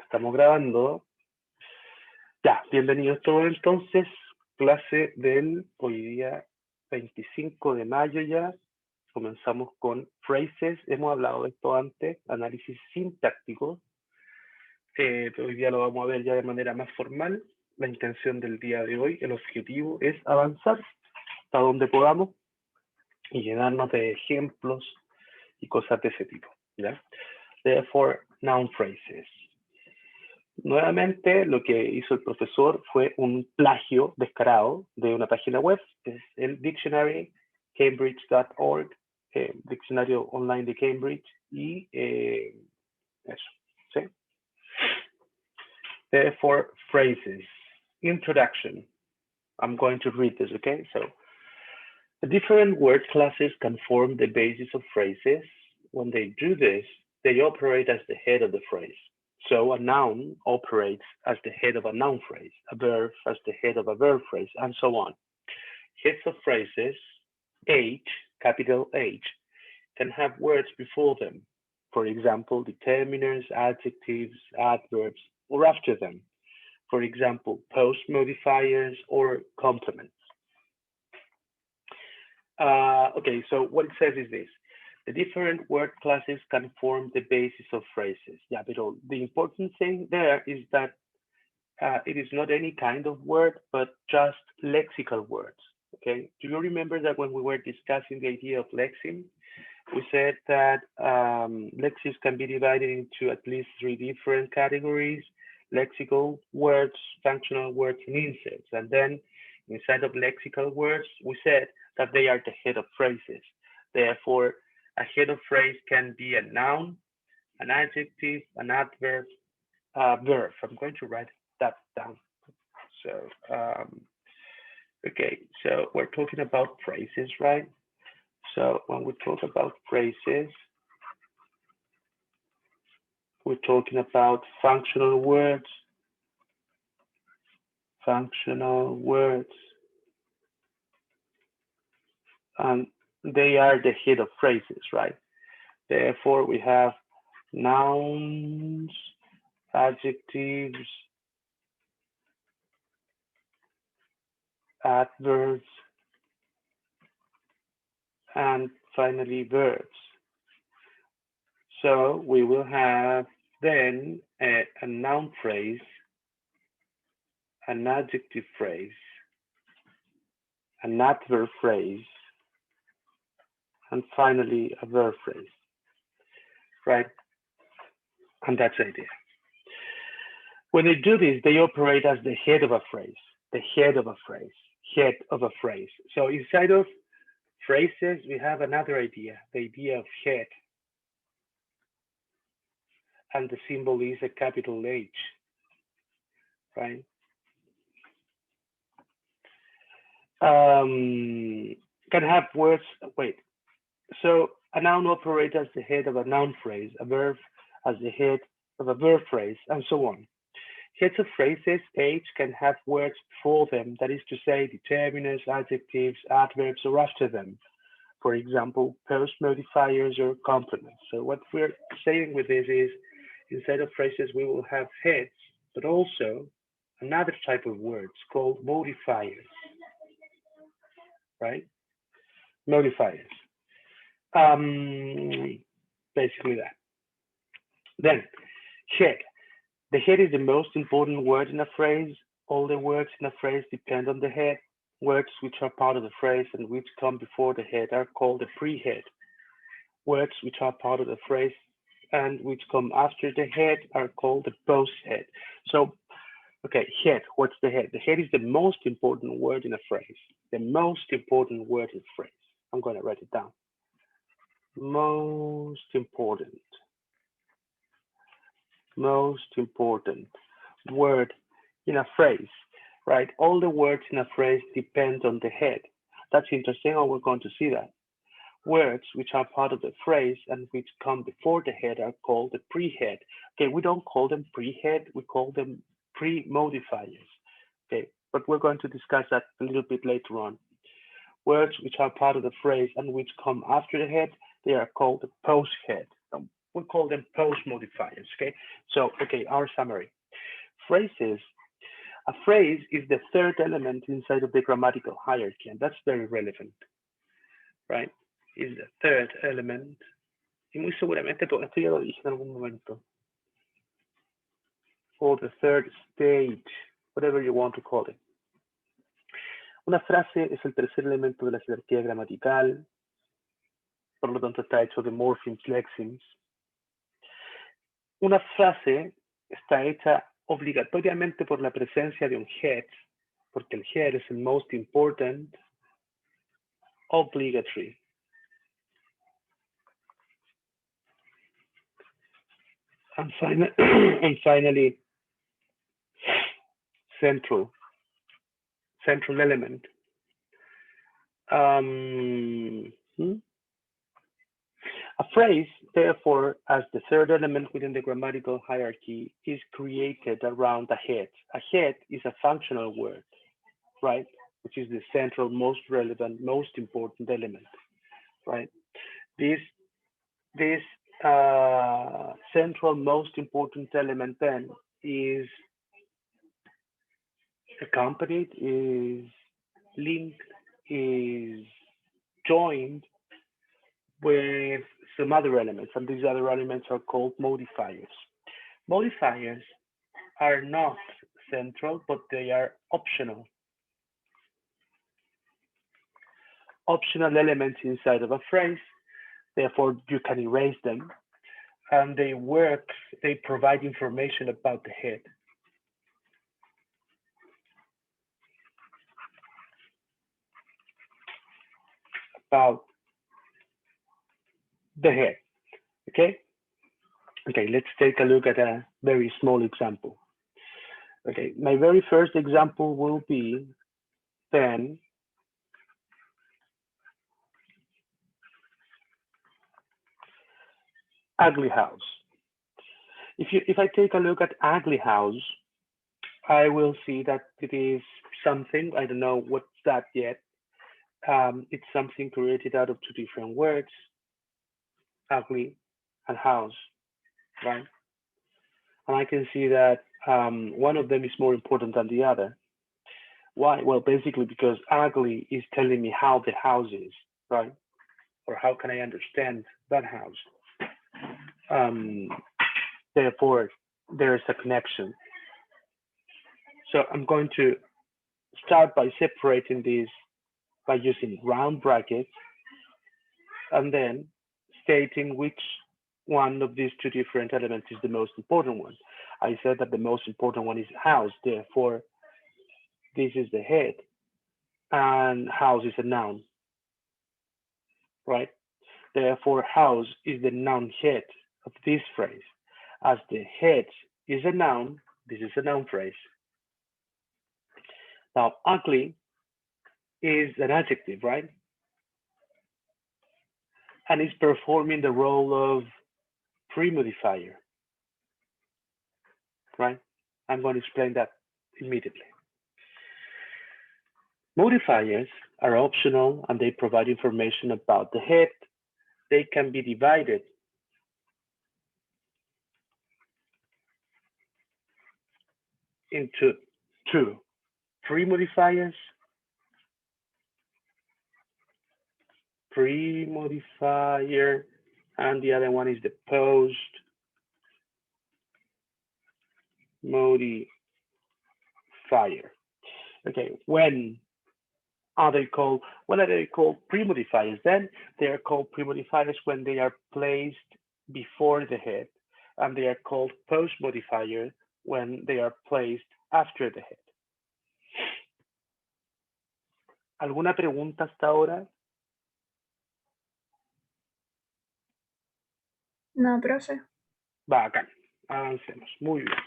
estamos grabando. Ya, bienvenidos todos entonces. Clase del hoy día 25 de mayo ya. Comenzamos con phrases. Hemos hablado de esto antes, análisis sintáctico. Pero hoy día lo vamos a ver ya de manera más formal. La intención del día de hoy, el objetivo es avanzar hasta donde podamos y llenarnos de ejemplos y cosas de ese tipo. ¿Ya? Therefore, noun phrases. Nuevamente, lo que hizo el profesor fue un plagio descarado de una página web, es el dictionary cambridge.org, diccionario online de Cambridge, y eso, ¿sí? Therefore, phrases. Introduction. I'm going to read this, okay? So, the different word classes can form the basis of phrases. When they do this, they operate as the head of the phrase. So a noun operates as the head of a noun phrase, a verb as the head of a verb phrase, and so on. Heads of phrases, H, capital H, can have words before them. For example, determiners, adjectives, adverbs, or after them. For example, post modifiers or complements. Okay, so what it says is this. The different word classes can form the basis of phrases. Yeah, but the important thing there is that it is not any kind of word, but just lexical words. Okay, do you remember that when we were discussing the idea of lexeme, we said that lexemes can be divided into at least 3 different categories: lexical words, functional words, and inserts. And then inside of lexical words, we said that they are the head of phrases. Therefore, a head of phrase can be a noun, an adjective, an adverb, a verb. I'm going to write that down. So, okay, so we're talking about phrases, right? So when we talk about phrases, we're talking about functional words, and they are the head of phrases, right? Therefore, we have nouns, adjectives, adverbs, and finally verbs. So we will have then a noun phrase, an adjective phrase, an adverb phrase, and finally a verb phrase, right? And that's the idea. When they do this, they operate as the head of a phrase, the head of a phrase, head of a phrase. So inside of phrases, we have another idea, the idea of head. And the symbol is a capital H, right? Can have words, wait. So a noun operates as the head of a noun phrase, a verb as the head of a verb phrase, and so on. Heads of phrases, H, can have words before them, that is to say, determiners, adjectives, adverbs, or after them. For example, post modifiers or complements. So what we're saying with this is, inside of phrases, we will have heads, but also another type of words called modifiers, right? Modifiers. Basically that. Then, head. The head is the most important word in a phrase. All the words in a phrase depend on the head. Words which are part of the phrase and which come before the head are called the pre-head. Words which are part of the phrase and which come after the head are called the post-head. So, okay, head, what's the head? The head is the most important word in a phrase. The most important word in a phrase. I'm going to write it down. Most important word in a phrase, right? All the words in a phrase depend on the head. That's interesting, and we're going to see that. Words which are part of the phrase and which come before the head are called the pre-head. Okay, we don't call them pre-head, we call them pre-modifiers. Okay, but we're going to discuss that a little bit later on. Words which are part of the phrase and which come after the head, they are called the post-head. we call them post modifiers. Okay, so our summary. Phrases. A phrase is the third element inside of the grammatical hierarchy, and that's very relevant, right? Is the third element. Y muy seguramente todo esto ya lo dije en algún momento. Or the third stage, whatever you want to call it. Una frase es el tercer elemento de la jerarquía gramatical, por lo tanto está hecho de morphemes, lexemes. Una frase está hecha obligatoriamente por la presencia de un head, porque el head es el most important, obligatory. And finally, central element. A phrase, therefore, as the third element within the grammatical hierarchy, is created around a head. A head is a functional word, right? Which is the central, most relevant, most important element, right? This central, most important element then is accompanied, is linked, is joined with some other elements, and these other elements are called modifiers. Modifiers are not central, but they are optional. Optional elements inside of a phrase, therefore you can erase them, and they provide information about the head. About the head, okay? Okay, let's take a look at a very small example. Okay, my very first example will be then ugly house. If I take a look at ugly house, I will see that it is something, I don't know what's that yet. It's something created out of two different words, ugly and house, right? And I can see that one of them is more important than the other. Why? Well, basically because ugly is telling me how the house is, right? Or how can I understand that house? Therefore, there is a connection. So I'm going to start by separating these by using round brackets and then stating which one of these two different elements is the most important one. I said that the most important one is house, therefore this is the head, and house is a noun, right? Therefore house is the noun head of this phrase. As the head is a noun, this is a noun phrase. Now ugly is an adjective, right? And is performing the role of pre-modifier, right? I'm going to explain that immediately. Modifiers are optional and they provide information about the head. They can be divided into two, pre-modifier, and the other one is the post-modifier. Okay, when are they called pre-modifiers? Then they are called pre-modifiers when they are placed before the head, and they are called post-modifier when they are placed after the head. ¿Alguna pregunta hasta ahora? No, profe. Bacán, avancemos, muy bien.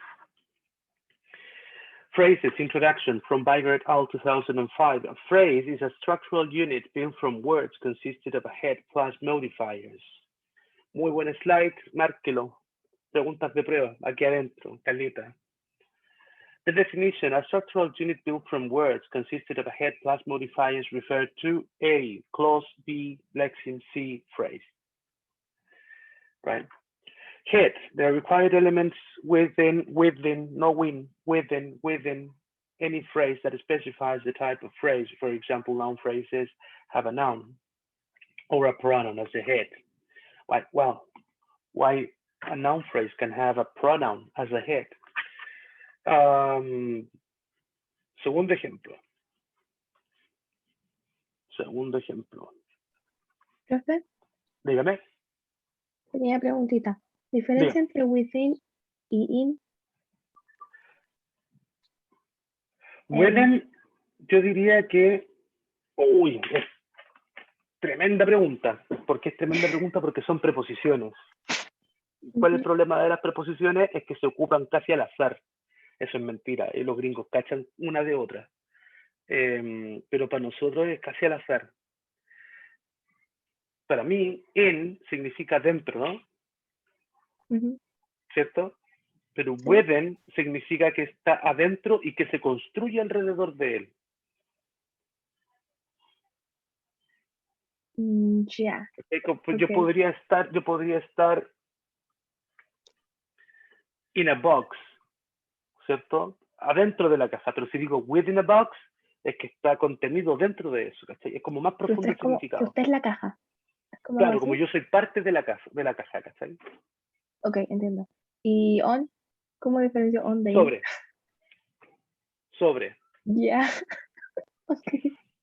Phrases, introduction from Biger et al. 2005. A phrase is a structural unit built from words consisted of a head plus modifiers. Muy buen slide, márquelo. Preguntas de prueba, aquí adentro, Carlita. The definition, a structural unit built from words consisted of a head plus modifiers referred to A, clause B, lexeme C, phrase. Right? Head, there are required elements within any phrase that specifies the type of phrase. For example, noun phrases have a noun or a pronoun as a head. Why a noun phrase can have a pronoun as a head? Segundo ejemplo. Profe, Dígame. pequeña preguntita. ¿Diferencia entre within y in? Within, yo diría que, es tremenda pregunta. ¿Por qué es tremenda pregunta? Porque son preposiciones. ¿Cuál es el problema de las preposiciones? Es que se ocupan casi al azar. Eso es mentira. Y los gringos cachan una de otra. Pero para nosotros es casi al azar. Para mí, in significa dentro, ¿no? ¿Cierto? Pero Sí. within significa que está adentro y que se construye alrededor de él. Ya. Yo podría estar in a box, ¿cierto? Adentro de la caja, pero si digo within a box, es que está contenido dentro de eso, ¿cachai? Es como más profundo el significado. Usted es la caja. ¿Es como Claro, así? como yo soy parte de la caja, ¿cachai? Ok, entiendo. ¿Y on? ¿Cómo diferencio on de in? Sobre. Ya. Ok.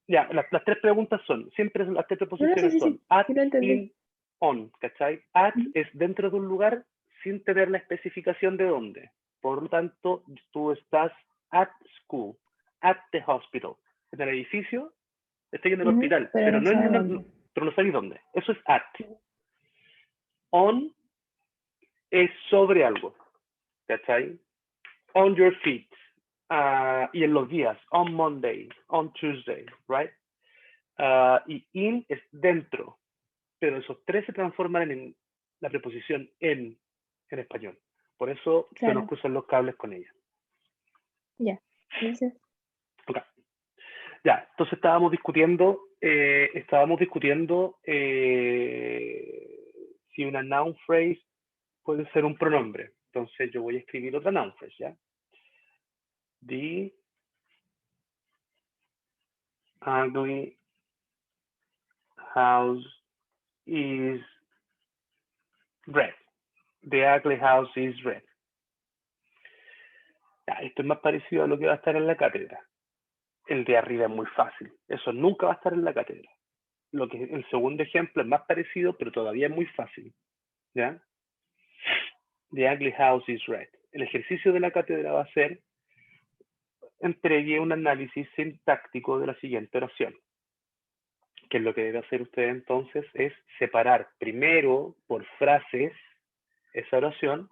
Ya, las tres preguntas son, siempre las tres preposiciones Sí, son at, sí lo entendí. in, on, ¿cachai? At es dentro de un lugar sin tener la especificación de dónde. Por lo tanto, tú estás at school, at the hospital, en el edificio, estoy en el hospital, pero no sabe dónde. pero no sabes dónde. Eso es at. On es sobre algo, ¿cachai? On your feet. Y en los días, on Monday, on Tuesday, right? Y in es dentro, pero esos tres se transforman en la preposición en español. Por eso se nos cruzan los cables con ella. Ya, entonces. Okay. Ya, entonces estábamos discutiendo si una noun phrase puede ser un pronombre. Entonces yo voy a escribir otra noun phrase, ¿ya? The ugly house is red. The ugly house is red. Ya, esto es más parecido a lo que va a estar en la cátedra. El de arriba es muy fácil. Eso nunca va a estar en la cátedra. El segundo ejemplo es más parecido, pero todavía es muy fácil. ¿Ya? The ugly house is red. El ejercicio de la cátedra va a ser entregue un análisis sintáctico de la siguiente oración. Que es lo que debe hacer usted entonces es separar primero por frases esa oración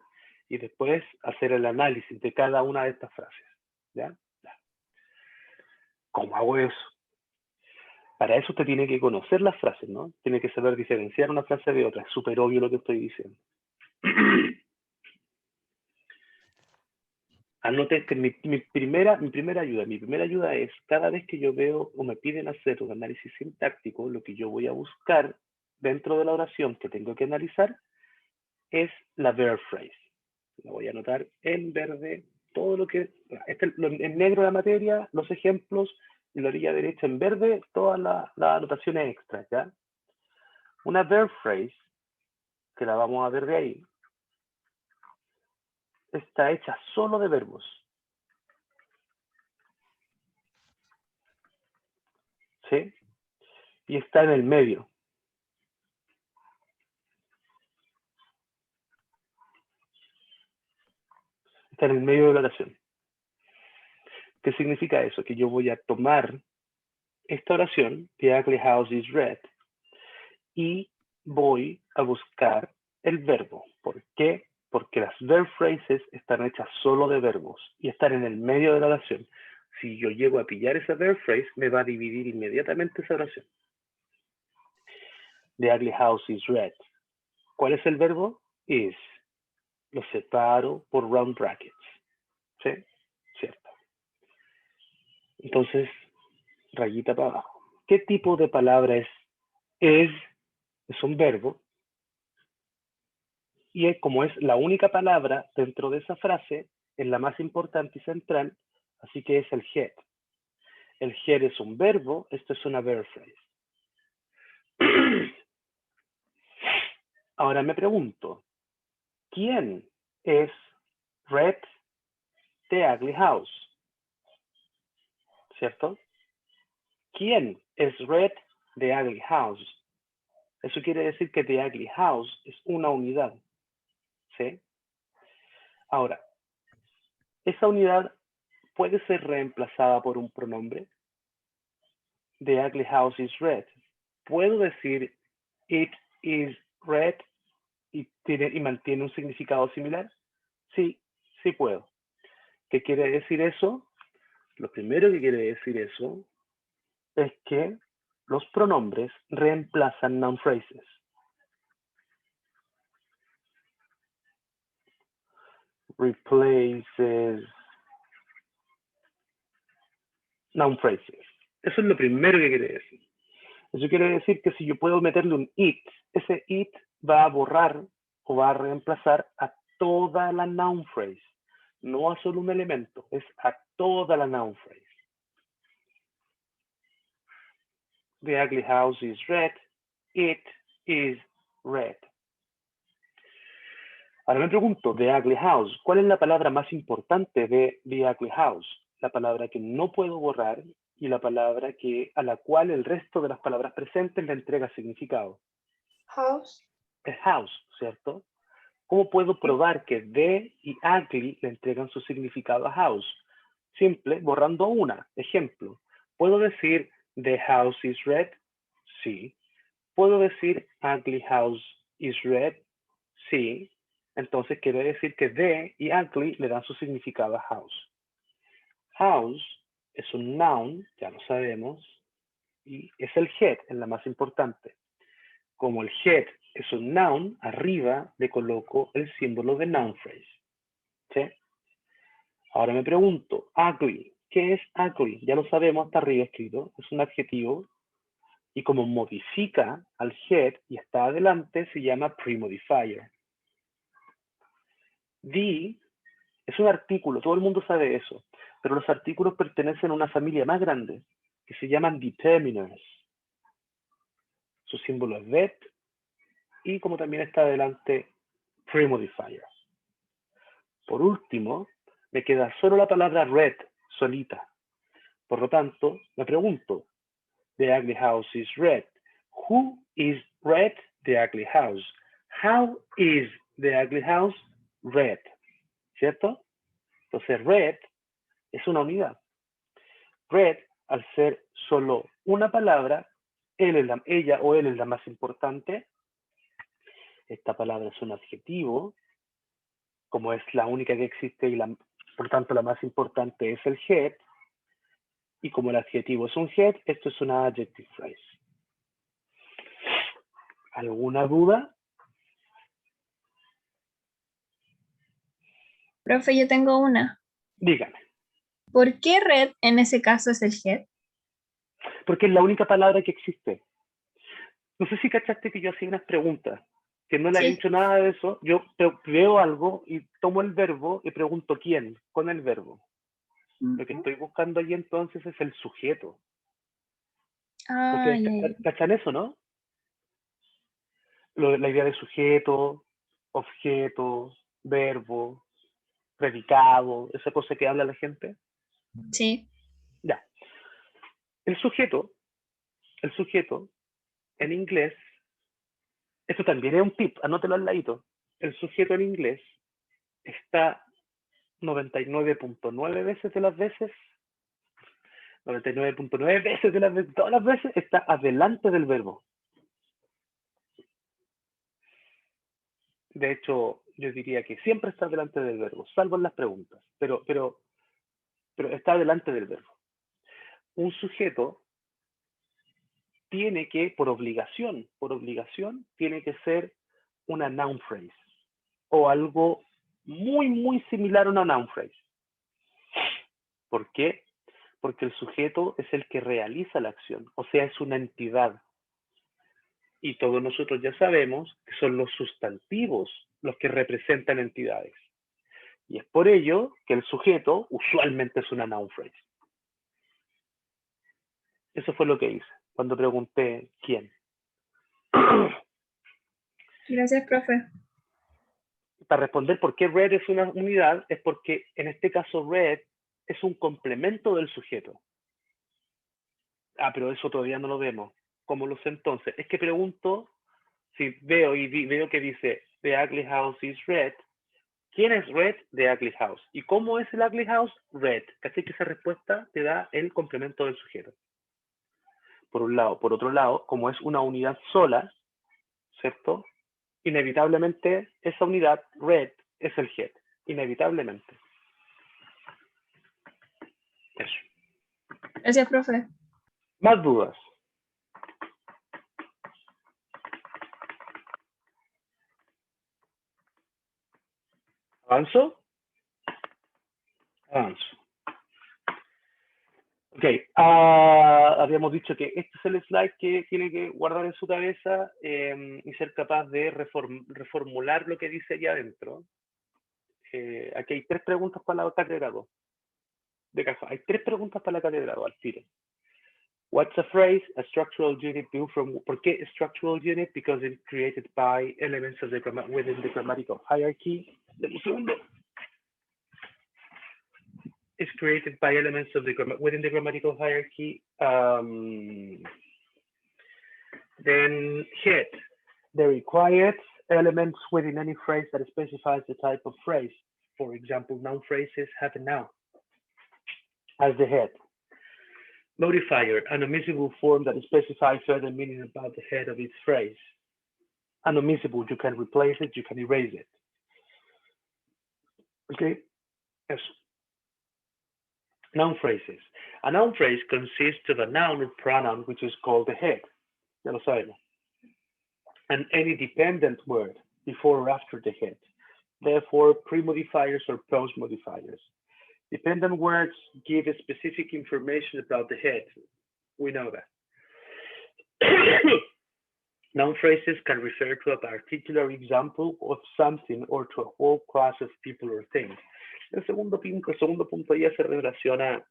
y después hacer el análisis de cada una de estas frases. ¿Ya? ¿Cómo hago eso? Para eso usted tiene que conocer las frases, ¿no? Tiene que saber diferenciar una frase de otra. Es súper obvio lo que estoy diciendo. Anote que mi primera ayuda es cada vez que yo veo o me piden hacer un análisis sintáctico, lo que yo voy a buscar dentro de la oración que tengo que analizar es la verb phrase. La voy a anotar en verde, todo lo que, en negro la materia, los ejemplos, y la orilla derecha en verde, todas las anotaciones extras, ¿ya? Una verb phrase, que la vamos a ver de ahí, está hecha solo de verbos. ¿Sí? Y está en el medio. Está en el medio de la oración. ¿Qué significa eso? Que yo voy a tomar esta oración, the ugly house is red, y voy a buscar el verbo. ¿Por qué? Porque las verb phrases están hechas solo de verbos y están en el medio de la oración. Si yo llego a pillar esa verb phrase, me va a dividir inmediatamente esa oración. The ugly house is red. ¿Cuál es el verbo? Is. Lo separo por round brackets. ¿Sí? Cierto. Entonces, rayita para abajo. ¿Qué tipo de palabra es? Es un verbo. Y como es la única palabra dentro de esa frase, es la más importante y central, así que es el head. El head es un verbo, esto es una verb phrase. Ahora me pregunto, ¿quién es Red the Ugly House? ¿Cierto? ¿Quién es Red the Ugly House? Eso quiere decir que the Ugly House es una unidad. ¿Sí? Ahora, esa unidad puede ser reemplazada por un pronombre. The ugly house is red. ¿Puedo decir it is red y mantiene un significado similar? Sí, sí puedo. ¿Qué quiere decir eso? Lo primero que quiere decir eso es que los pronombres reemplazan noun phrases. Replaces noun phrases. Eso es lo primero que quiere decir. Eso quiere decir que si yo puedo meterle un it, ese it va a borrar o va a reemplazar a toda la noun phrase. No a solo un elemento, es a toda la noun phrase. The ugly house is red. It is red. Ahora me pregunto, the ugly house, ¿cuál es la palabra más importante de the ugly house? La palabra que no puedo borrar y la palabra a la cual el resto de las palabras presentes le entrega significado. House. Es house, ¿cierto? ¿Cómo puedo probar que the y ugly le entregan su significado a house? Simple, borrando una. Ejemplo, ¿puedo decir the house is red? Sí. ¿Puedo decir ugly house is red? Sí. Entonces quiere decir que the y ugly le dan su significado a house. House es un noun, ya lo sabemos, y es el head, es la más importante. Como el head es un noun, arriba le coloco el símbolo de noun phrase. ¿Sí? Ahora me pregunto, ugly, ¿qué es ugly? Ya lo sabemos, está arriba escrito, es un adjetivo y como modifica al head y está adelante, se llama premodifier. The es un artículo, todo el mundo sabe eso, pero los artículos pertenecen a una familia más grande que se llaman determiners. Su símbolo es that y como también está adelante premodifier. Por último, me queda solo la palabra red, solita. Por lo tanto, me pregunto, the ugly house is red. Who is red? The ugly house. How is the ugly house red? ¿Cierto? Entonces, red es una unidad. Red, al ser solo una palabra, ella o él es la más importante. Esta palabra es un adjetivo. Como es la única que existe y por tanto la más importante es el head, y como el adjetivo es un head, esto es una adjective phrase. ¿Alguna duda? Profe, yo tengo una. Dígame. ¿Por qué red en ese caso es el head? Porque es la única palabra que existe. No sé si cachaste que yo hacía unas preguntas, que no le he Sí. dicho nada de eso. Yo veo algo y tomo el verbo y pregunto quién con el verbo. Lo que estoy buscando allí entonces es el sujeto. Ah, ¿Ustedes ya, ya. cachan eso, no? La idea de sujeto, objeto, verbo, predicado, esa cosa que habla la gente. Sí. Ya. El sujeto en inglés, esto también es un tip, anótelo al ladito. El sujeto en inglés está 99.9 veces de las veces, 99.9 veces de las veces, todas las veces está adelante del verbo. De hecho, yo diría que siempre está delante del verbo, salvo en las preguntas, pero está delante del verbo. Un sujeto tiene que, por obligación, tiene que ser una noun phrase o algo muy, muy similar a una noun phrase. ¿Por qué? Porque el sujeto es el que realiza la acción, o sea, es una entidad. Y todos nosotros ya sabemos que son los sustantivos los que representan entidades. Y es por ello que el sujeto usualmente es una noun phrase. Eso fue lo que hice cuando pregunté quién. Gracias, profe. Para responder por qué red es una unidad, es porque en este caso red es un complemento del sujeto. Ah, pero eso todavía no lo vemos. ¿Cómo lo sé entonces? Es que pregunto, si veo veo que dice The Ugly House is red, ¿quién es red? The Ugly House. ¿Y cómo es el Ugly House? Red. Así que esa respuesta te da el complemento del sujeto. Por un lado. Por otro lado, como es una unidad sola, ¿cierto? Inevitablemente esa unidad, red, es el head. Inevitablemente. Eso. Gracias, profe. Más dudas. ¿Avanzo? Avanzo. Ok, habíamos dicho que este es el slide que tiene que guardar en su cabeza y ser capaz de reformular lo que dice allá adentro. Aquí hay 3 preguntas para la catedral. De caja, hay 3 preguntas para la catedral al tiro. What's a phrase? A structural unit built from. ¿Por qué structural unit? Because it's created by elements of the within the grammatical hierarchy. Deme un segundo. Is created by elements of the within the grammatical hierarchy. Then head, the required elements within any phrase that specifies the type of phrase. For example, noun phrases have a noun as the head. Modifier, an omissible form that specifies further meaning about the head of its phrase. An omissible, you can replace it, you can erase it. Okay, yes. Noun phrases. A noun phrase consists of a noun or pronoun which is called the head. Ya lo sabemos. And any dependent word before or after the head. Therefore, pre-modifiers or post-modifiers. Dependent words give specific information about the head. We know that. Noun phrases can refer to a particular example of something or to a whole class of people or things. El segundo punto ya se relaciona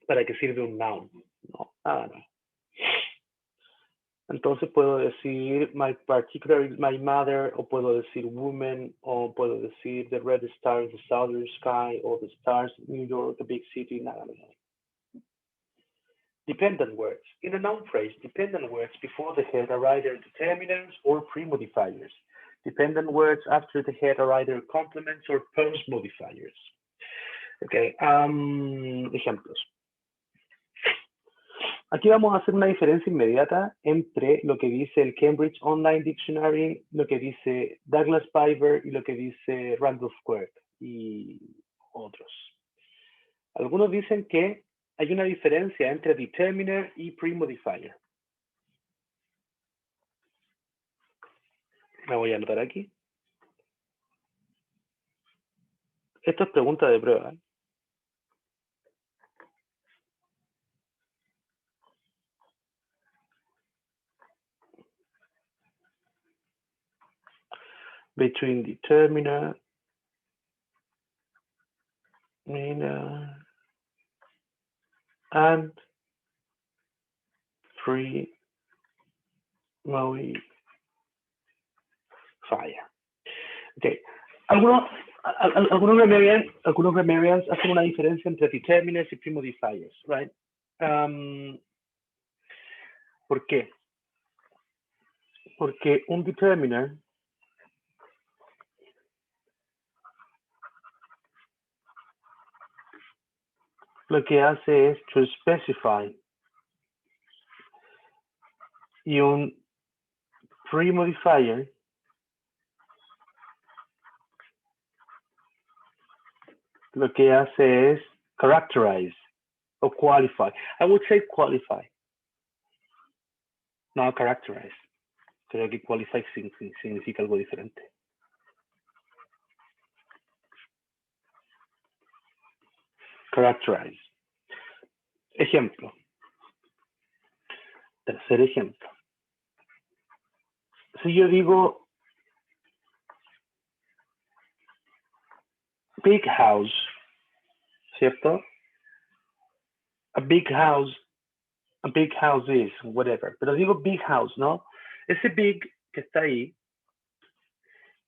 para qué sirve un noun. No, nada más. Entonces puedo decir my mother, o puedo decir woman, o puedo decir the red star in the southern sky, or the stars in New York, the big city, nada más. Dependent words. In a noun phrase, dependent words before the head are either determinants or pre-modifiers. Dependent words after the head are either complements or post-modifiers. Okay, ejemplos. Aquí vamos a hacer una diferencia inmediata entre lo que dice el Cambridge Online Dictionary, lo que dice Douglas Piver y lo que dice Randolph Quirk y otros. Algunos dicen que hay una diferencia entre determiner y pre-modifier. Me voy a anotar aquí. Esto es pregunta de prueba. Between determiner and pre-modifier. Okay. Algunos grammarians hacen una diferencia entre determiners y pre-modifiers, right? ¿Por qué? Porque un determiner lo que hace es to specify y un pre-modifier lo que hace es characterize o qualify. I would say qualify. No, characterize. Creo que qualify significa algo diferente. Characterize. Ejemplo. Tercer ejemplo. Si yo digo big house, ¿cierto? A big house is, whatever. Pero digo big house, ¿no? Ese big que está ahí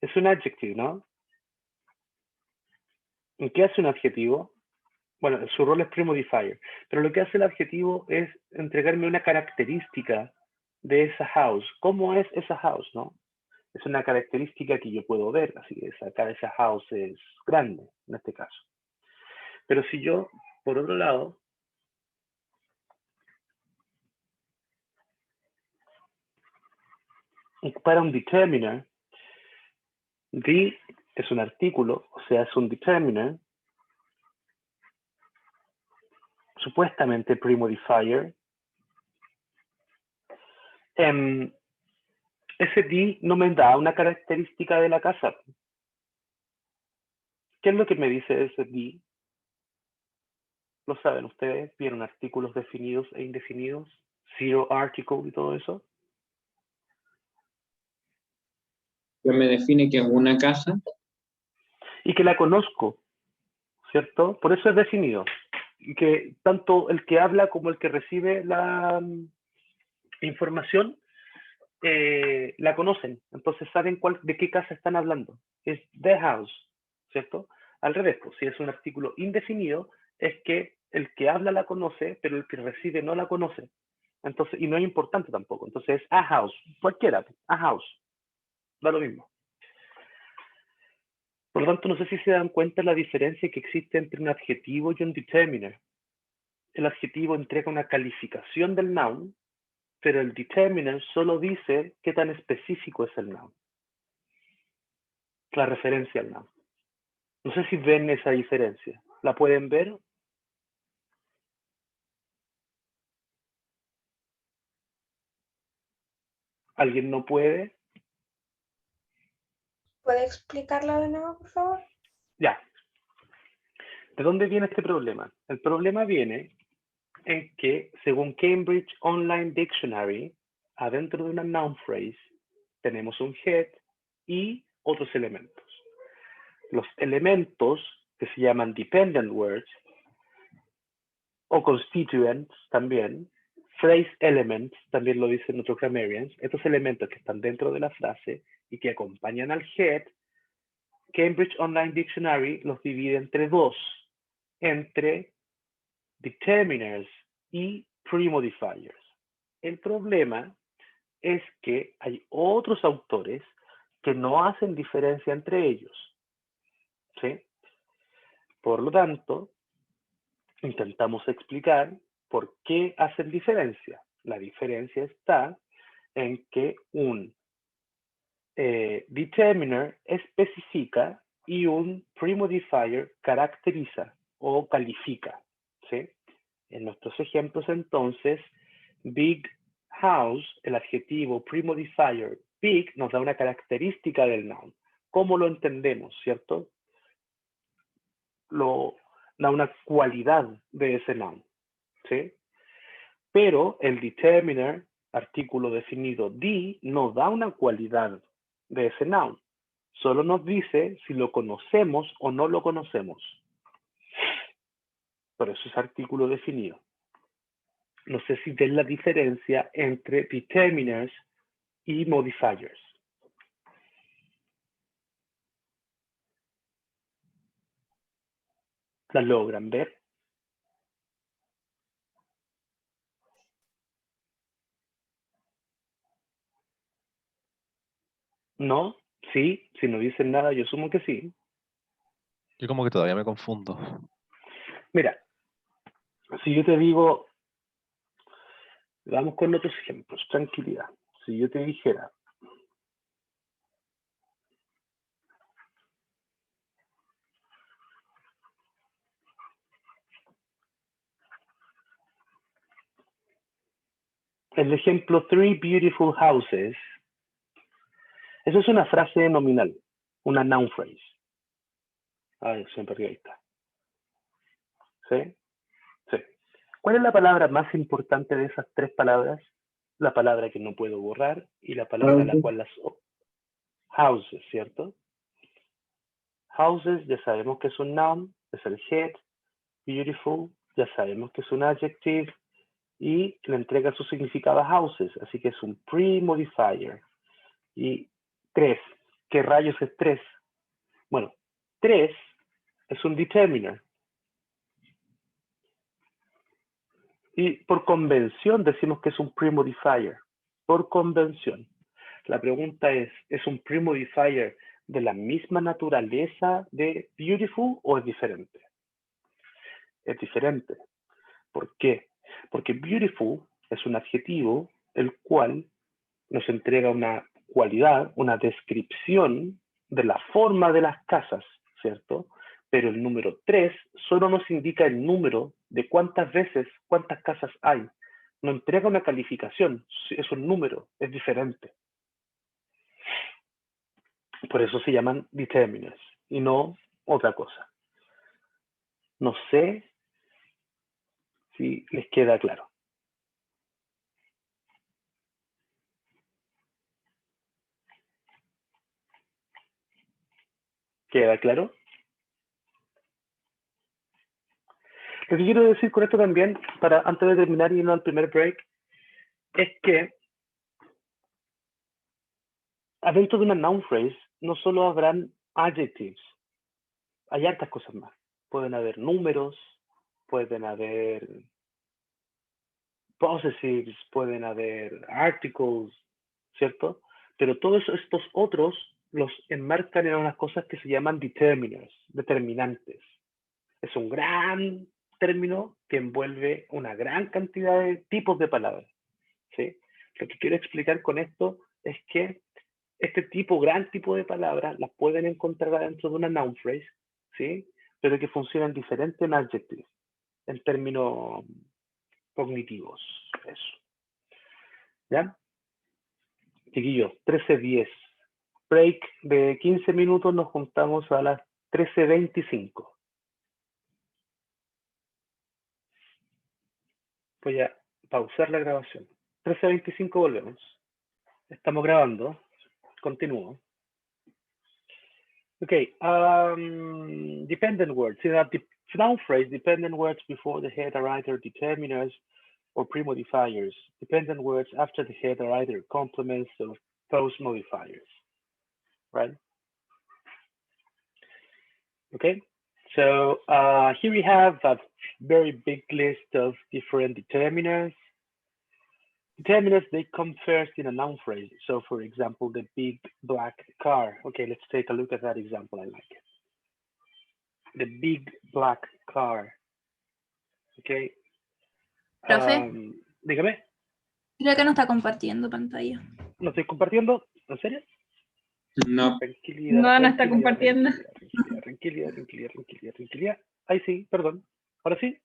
es un adjective, ¿no? ¿En qué hace un adjetivo? Bueno, su rol es premodifier, pero lo que hace el adjetivo es entregarme una característica de esa house. ¿Cómo es esa house, no? Es una característica que yo puedo ver, así que esa house es grande, en este caso. Pero si yo, por otro lado, para un determiner, the es un artículo, o sea, es un determiner, supuestamente premodifier. Ese the no me da una característica de la casa. ¿Qué es lo que me dice ese the? ¿Lo saben ustedes? ¿Vieron artículos definidos e indefinidos? Zero article y todo eso. Que me define que es una casa. Y que la conozco, ¿cierto? Por eso es definido. Y que tanto el que habla como el que recibe la información la conocen. Entonces saben de qué casa están hablando. Es the house, ¿cierto? Al revés, pues, si es un artículo indefinido, es que el que habla la conoce, pero el que recibe no la conoce. Entonces, y no es importante tampoco. Entonces es a house, cualquiera, a house, da lo mismo. Por lo tanto, no sé si se dan cuenta la diferencia que existe entre un adjetivo y un determiner. El adjetivo entrega una calificación del noun, pero el determiner solo dice qué tan específico es el noun. La referencia al noun. No sé si ven esa diferencia. ¿La pueden ver? ¿Alguien no puede? ¿Puede explicarlo de nuevo, por favor? Ya. ¿De dónde viene este problema? El problema viene en que, según Cambridge Online Dictionary, adentro de una noun phrase tenemos un head y otros elementos. Los elementos que se llaman dependent words o constituents también, phrase elements, también lo dicen otros grammarians, estos elementos que están dentro de la frase y que acompañan al head, Cambridge Online Dictionary los divide entre dos, entre determiners y premodifiers. El problema es que hay otros autores que no hacen diferencia entre ellos, ¿sí? Por lo tanto, intentamos explicar por qué hacen diferencia. La diferencia está en que un determiner especifica y un premodifier caracteriza o califica, ¿sí? En nuestros ejemplos, entonces, big house, el adjetivo premodifier big nos da una característica del noun. ¿Cómo lo entendemos, cierto? Da una cualidad de ese noun, ¿sí? Pero el determiner, artículo definido the, nos da una cualidad de ese noun. Solo nos dice si lo conocemos o no lo conocemos. Por eso es artículo definido. No sé si ven la diferencia entre determiners y modifiers. ¿La logran ver? ¿No? ¿Sí? Si no dicen nada, yo asumo que sí. Yo como que todavía me confundo. Mira, si yo te digo, vamos con otros ejemplos, tranquilidad. Si yo te dijera, el ejemplo three beautiful houses, eso es una frase nominal, una noun phrase. Ay, se me perdió, ahí está. ¿Sí? Sí. ¿Cuál es la palabra más importante de esas tres palabras? La palabra que no puedo borrar y la palabra a la cual las... Houses, ¿cierto? Houses, ya sabemos que es un noun, es el head. Beautiful, ya sabemos que es un adjective. Y le entrega su significado a houses, así que es un pre-modifier. Y 3, ¿qué rayos es 3? Bueno, 3 es un determiner. Y por convención decimos que es un pre-modifier. Por convención. La pregunta ¿es un pre-modifier de la misma naturaleza de beautiful o es diferente? Es diferente. ¿Por qué? Porque beautiful es un adjetivo el cual nos entrega una cualidad, una descripción de la forma de las casas, ¿cierto? Pero el número 3 solo nos indica el número de cuántas veces, cuántas casas hay. No entrega una calificación, es un número, es diferente. Por eso se llaman determinants y no otra cosa. No sé si les queda claro. ¿Queda claro? Lo que quiero decir con esto también, para antes de terminar y irnos al primer break, es que adentro de una noun phrase no solo habrán adjectives, hay hartas cosas más. Pueden haber números, pueden haber possessives, pueden haber articles, ¿cierto? Pero todos estos otros los enmarcan en unas cosas que se llaman determiners, determinantes. Es un gran término que envuelve una gran cantidad de tipos de palabras, ¿sí? Lo que quiero explicar con esto es que este gran tipo de palabras las pueden encontrar dentro de una noun phrase, ¿sí? Pero que funcionan diferente en adjectives, en términos cognitivos. Eso. ¿Ya? Chiquillos, 13:10. Break de 15 minutos, nos juntamos a las 13:25. Voy a pausar la grabación. 13:25 volvemos. Estamos grabando. Continúo. Okay, dependent words. In a noun phrase, dependent words before the head are either determiners or pre-modifiers. Dependent words after the head are either complements or post-modifiers, right? Okay, so here we have a very big list of different determiners. Determiners, they come first in a noun phrase. So for example, the big black car. Okay, let's take a look at that example. I like it. The big black car. Okay. Profe, Dígame, creo que no está compartiendo pantalla. ¿no estoy compartiendo? ¿En serio? No, Tranquilidad. No está tranquilidad, compartiendo. Tranquilidad. Ahí sí, perdón. ¿Ahora sí?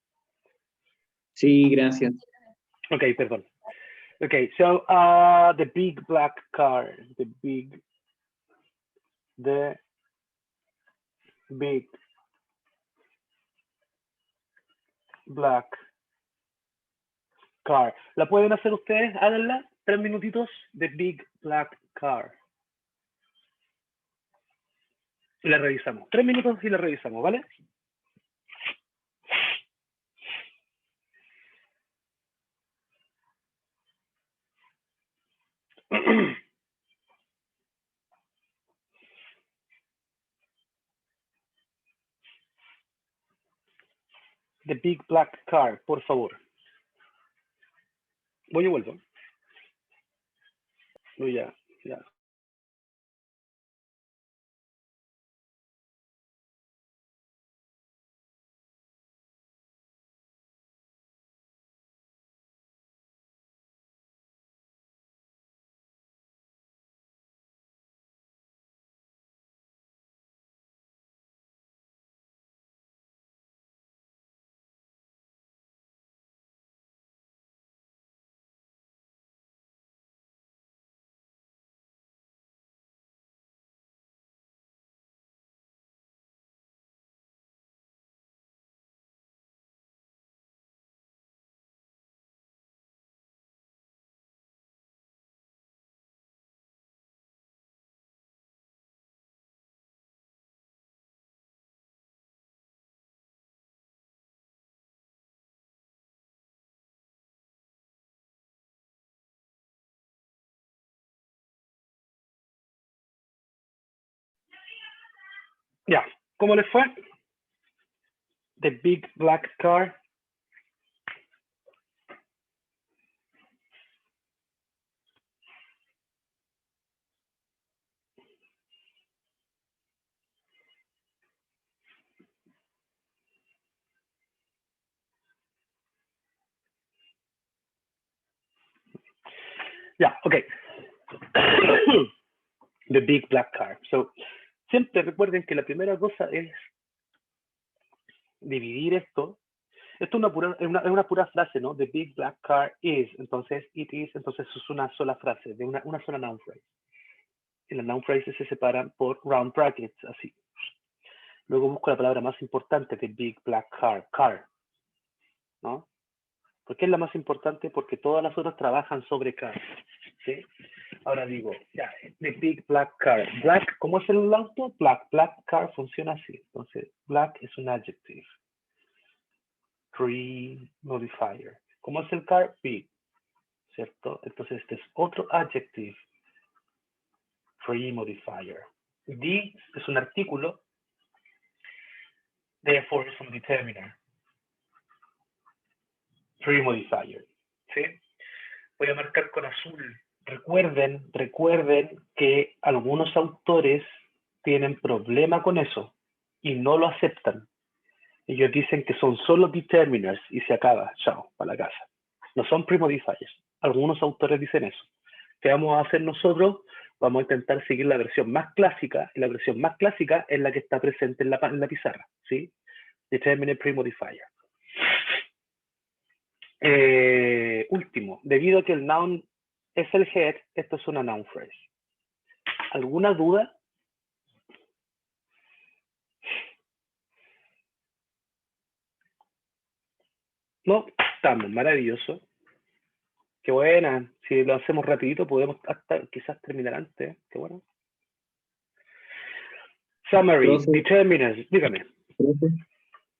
sí, gracias. Okay, perdón. Okay, so the big black car. The big black car. ¿La pueden hacer ustedes? Háganla. 3 minutitos. The big black car. La revisamos. 3 minutos y la revisamos, ¿vale? The big black car, por favor. Voy y vuelvo. Voy ya. Ya, ¿cómo les fue? The Big Black Car. Ya, ok. The Big Black Car. So, siempre recuerden que la primera cosa es dividir esto. Esto es una pura frase, ¿no? The Big Black Car is. Entonces, it is. Entonces, es una sola frase, de una sola noun phrase. Y las noun phrases se separan por round brackets, así. Luego busco la palabra más importante, the Big Black Car. Car. ¿No? ¿Por qué es la más importante? Porque todas las otras trabajan sobre car. ¿Sí? Ahora digo, ya, the big black car. Black, ¿cómo es el auto? Black. Black car funciona así. Entonces, black es un adjective. Pre-modifier. ¿Cómo es el car? Big. ¿Cierto? Entonces, este es otro adjective. Pre-modifier. The es un artículo. Therefore, es un determiner. Pre-modifier. ¿Sí? Voy a marcar con azul. Recuerden que algunos autores tienen problema con eso y no lo aceptan. Ellos dicen que son solo determiners y se acaba, chao, para la casa. No son pre-modifiers. Algunos autores dicen eso. ¿Qué vamos a hacer nosotros? Vamos a intentar seguir la versión más clásica, y la versión más clásica es la que está presente en la pizarra, ¿sí? Determiner pre-modifier. Último, debido a que el noun es el head, esto es una noun phrase. ¿Alguna duda? No, estamos, maravilloso. Qué buena. Si lo hacemos rapidito, podemos hasta quizás terminar antes. Qué bueno. Summary, Profe. determinants, dígame. Profe,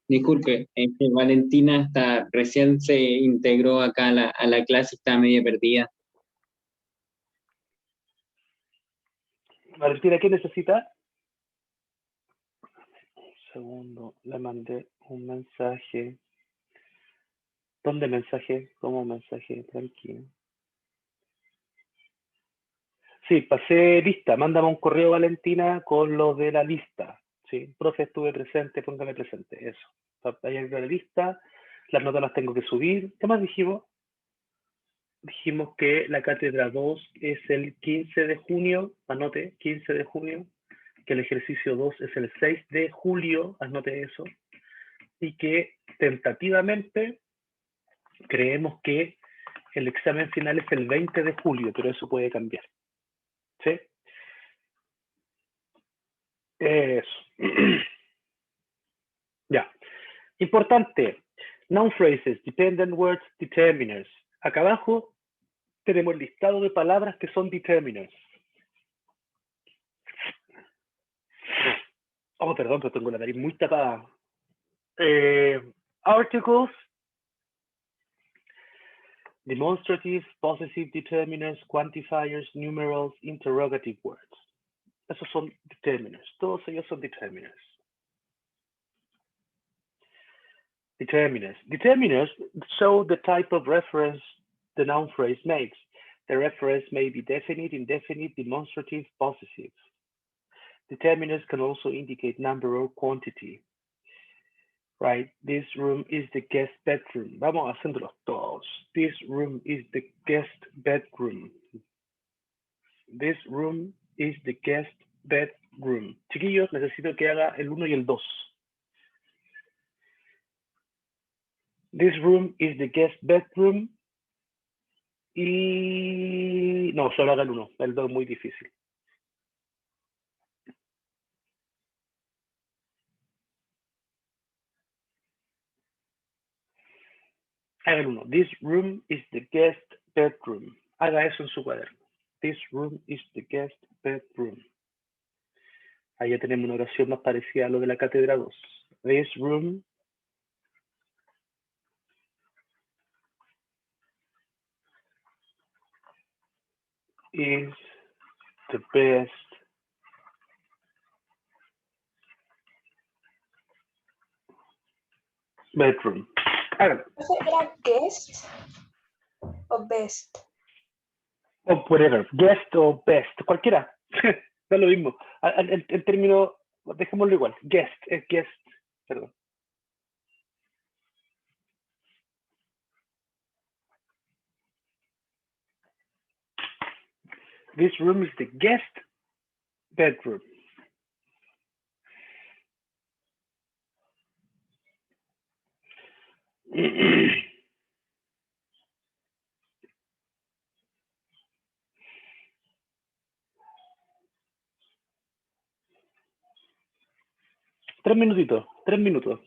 disculpe, es que Valentina recién se integró acá a la clase, está media perdida. Valentina, ¿qué necesita? Un segundo, le mandé un mensaje. ¿Dónde mensaje? ¿Cómo mensaje? Tranquilo. Sí, pasé lista. Mándame un correo, Valentina, con lo de la lista. Sí, profe, estuve presente, póngame presente. Eso. Ahí hay la lista. Las notas las tengo que subir. ¿Qué más dijimos? Dijimos que la cátedra 2 es el 15 de junio. Anote, 15 de junio. Que el ejercicio 2 es el 6 de julio. Anote eso. Y que tentativamente creemos que el examen final es el 20 de julio, pero eso puede cambiar. ¿Sí? Eso. Ya. Importante. Noun phrases, dependent words, determiners. Acá abajo tenemos el listado de palabras que son determiners. Oh, perdón, pero tengo la nariz muy tapada. Articles, demonstratives, possessive determiners, quantifiers, numerals, interrogative words. Esos son determiners. Todos ellos son determiners. Determiners. Determiners show the type of reference the noun phrase makes. The reference may be definite, indefinite, demonstrative, possessive. Determiners can also indicate number or quantity. Right? This room is the guest bedroom. Vamos haciéndolos todos. This room is the guest bedroom. This room is the guest bedroom. Chiquillos, necesito que haga el 1 y el 2. This room is the guest bedroom. Y no, solo haga el 1. El 2 es muy difícil. Haga el 1. This room is the guest bedroom. Haga eso en su cuaderno. This room is the guest bedroom. Ahí ya tenemos una oración más parecida a lo de la cátedra 2. This room is the best bedroom. Hágalo. ¿Era guest o best? O whatever, guest o best, cualquiera. Da lo mismo. El término, dejémoslo igual. Guest, es guest, perdón. This room is the guest bedroom. Tres minutitos, 3 minutos.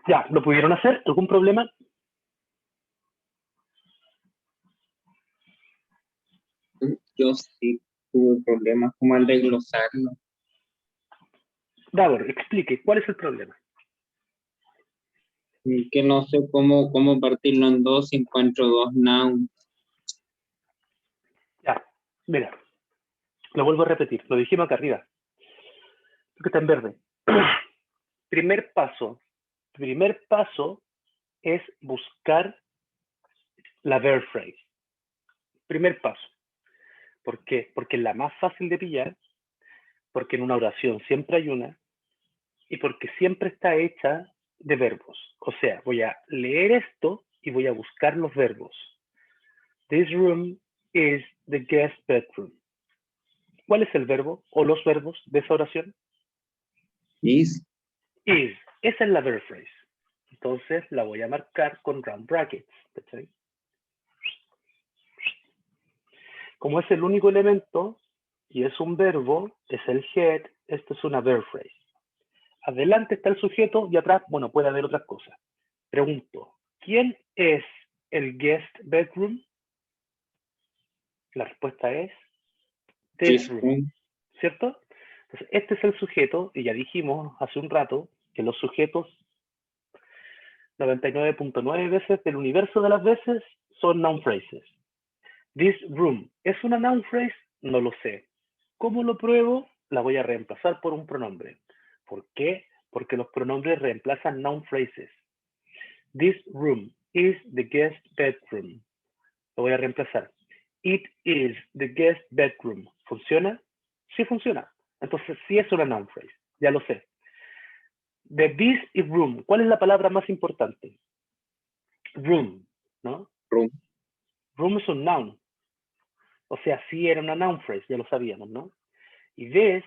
Ya, ¿lo pudieron hacer? ¿Algún problema? Yo sí tuve problemas como al desglosarlo. Davor, explique, ¿cuál es el problema? Que no sé cómo partirlo en dos si encuentro dos nouns. Ya, mira, lo vuelvo a repetir, lo dijimos acá arriba. Lo que está en verde. Primer paso es buscar la verb phrase. Primer paso. ¿Por qué? Porque es la más fácil de pillar, porque en una oración siempre hay una, y porque siempre está hecha de verbos. O sea, voy a leer esto y voy a buscar los verbos. This room is the guest bedroom. ¿Cuál es el verbo o los verbos de esa oración? Is. Is. Esa es la verb phrase. Entonces la voy a marcar con round brackets. ¿Sí? Como es el único elemento y es un verbo, es el head, esto es una verb phrase. Adelante está el sujeto y atrás, bueno, puede haber otras cosas. Pregunto, ¿quién es el guest bedroom? La respuesta es this room, ¿cierto? Entonces, este es el sujeto y ya dijimos hace un rato que los sujetos 99.9 veces del universo de las veces son noun phrases. This room, ¿es una noun phrase? No lo sé. ¿Cómo lo pruebo? La voy a reemplazar por un pronombre. ¿Por qué? Porque los pronombres reemplazan noun phrases. This room is the guest bedroom. Lo voy a reemplazar. It is the guest bedroom. ¿Funciona? Sí funciona. Entonces sí es una noun phrase. Ya lo sé. De this y room, ¿cuál es la palabra más importante? Room, ¿no? Room. Room es un noun. O sea, sí era una noun phrase, ya lo sabíamos, ¿no? Y this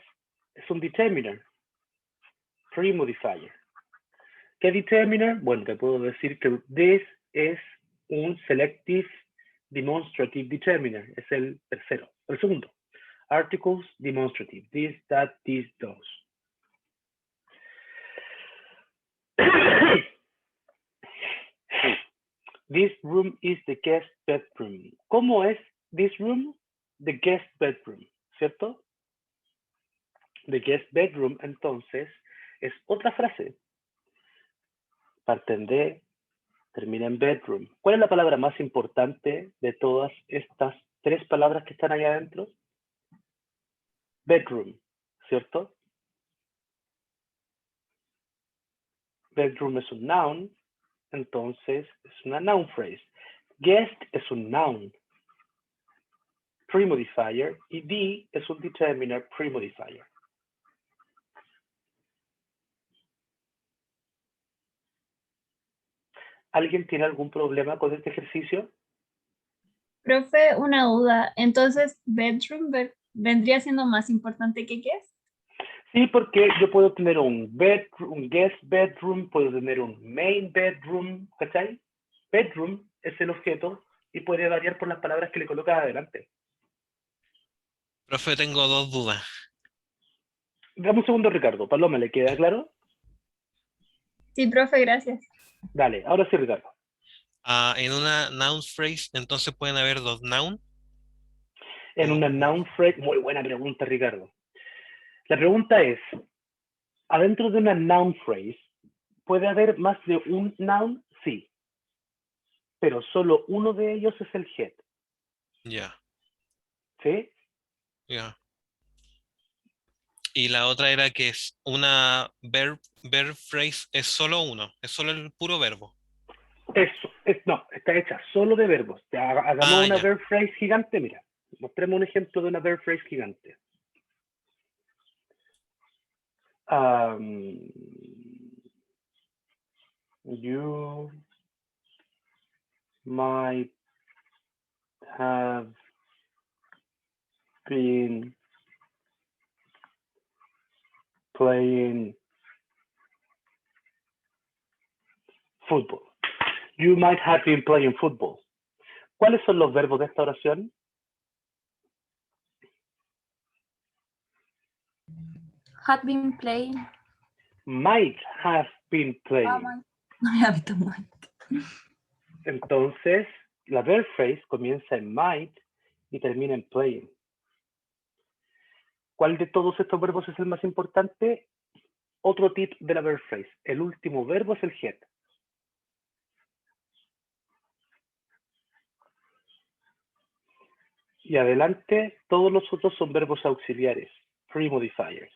es un determiner, pre-modifier. ¿Qué determiner? Bueno, te puedo decir que this es un selective demonstrative determiner, es el tercero, el segundo. Articles demonstrative, this, that, this, those. This room is the guest bedroom. ¿Cómo es this room? The guest bedroom, ¿cierto? The guest bedroom, entonces, es otra frase. Parten de, termina en bedroom. ¿Cuál es la palabra más importante de todas estas tres palabras que están ahí adentro? Bedroom, ¿cierto? Bedroom es un noun, entonces es una noun phrase. Guest es un noun pre-modifier y the es un determiner pre-modifier. ¿Alguien tiene algún problema con este ejercicio? Profe, una duda. Entonces, bedroom vendría siendo más importante que guest. Sí, porque yo puedo tener un guest bedroom, puedo tener un main bedroom, ¿cachai? Bedroom es el objeto y puede variar por las palabras que le colocas adelante. Profe, tengo dos dudas. Dame un segundo, Ricardo. Paloma, ¿le queda claro? Sí, profe, gracias. Dale, ahora sí, Ricardo. En una noun phrase, entonces pueden haber dos noun. En una noun phrase, muy buena pregunta, Ricardo. La pregunta es, adentro de una noun phrase, ¿puede haber más de un noun? Sí. Pero solo uno de ellos es el head. Ya, ¿Sí? ya. Y la otra era que es una verb phrase, es solo uno, es solo el puro verbo. Eso, no, está hecha solo de verbos. Hagamos una Ya. verb phrase gigante, mira. Mostremos un ejemplo de una verb phrase gigante. You might have been playing football. You might have been playing football. ¿Cuáles son los verbos de esta oración? Had been playing. Might have been playing. No me había visto mal. Entonces, la verb phrase comienza en might y termina en playing. ¿Cuál de todos estos verbos es el más importante? Otro tip de la verb phrase. El último verbo es el head. Y adelante, todos los otros son verbos auxiliares, pre-modifiers.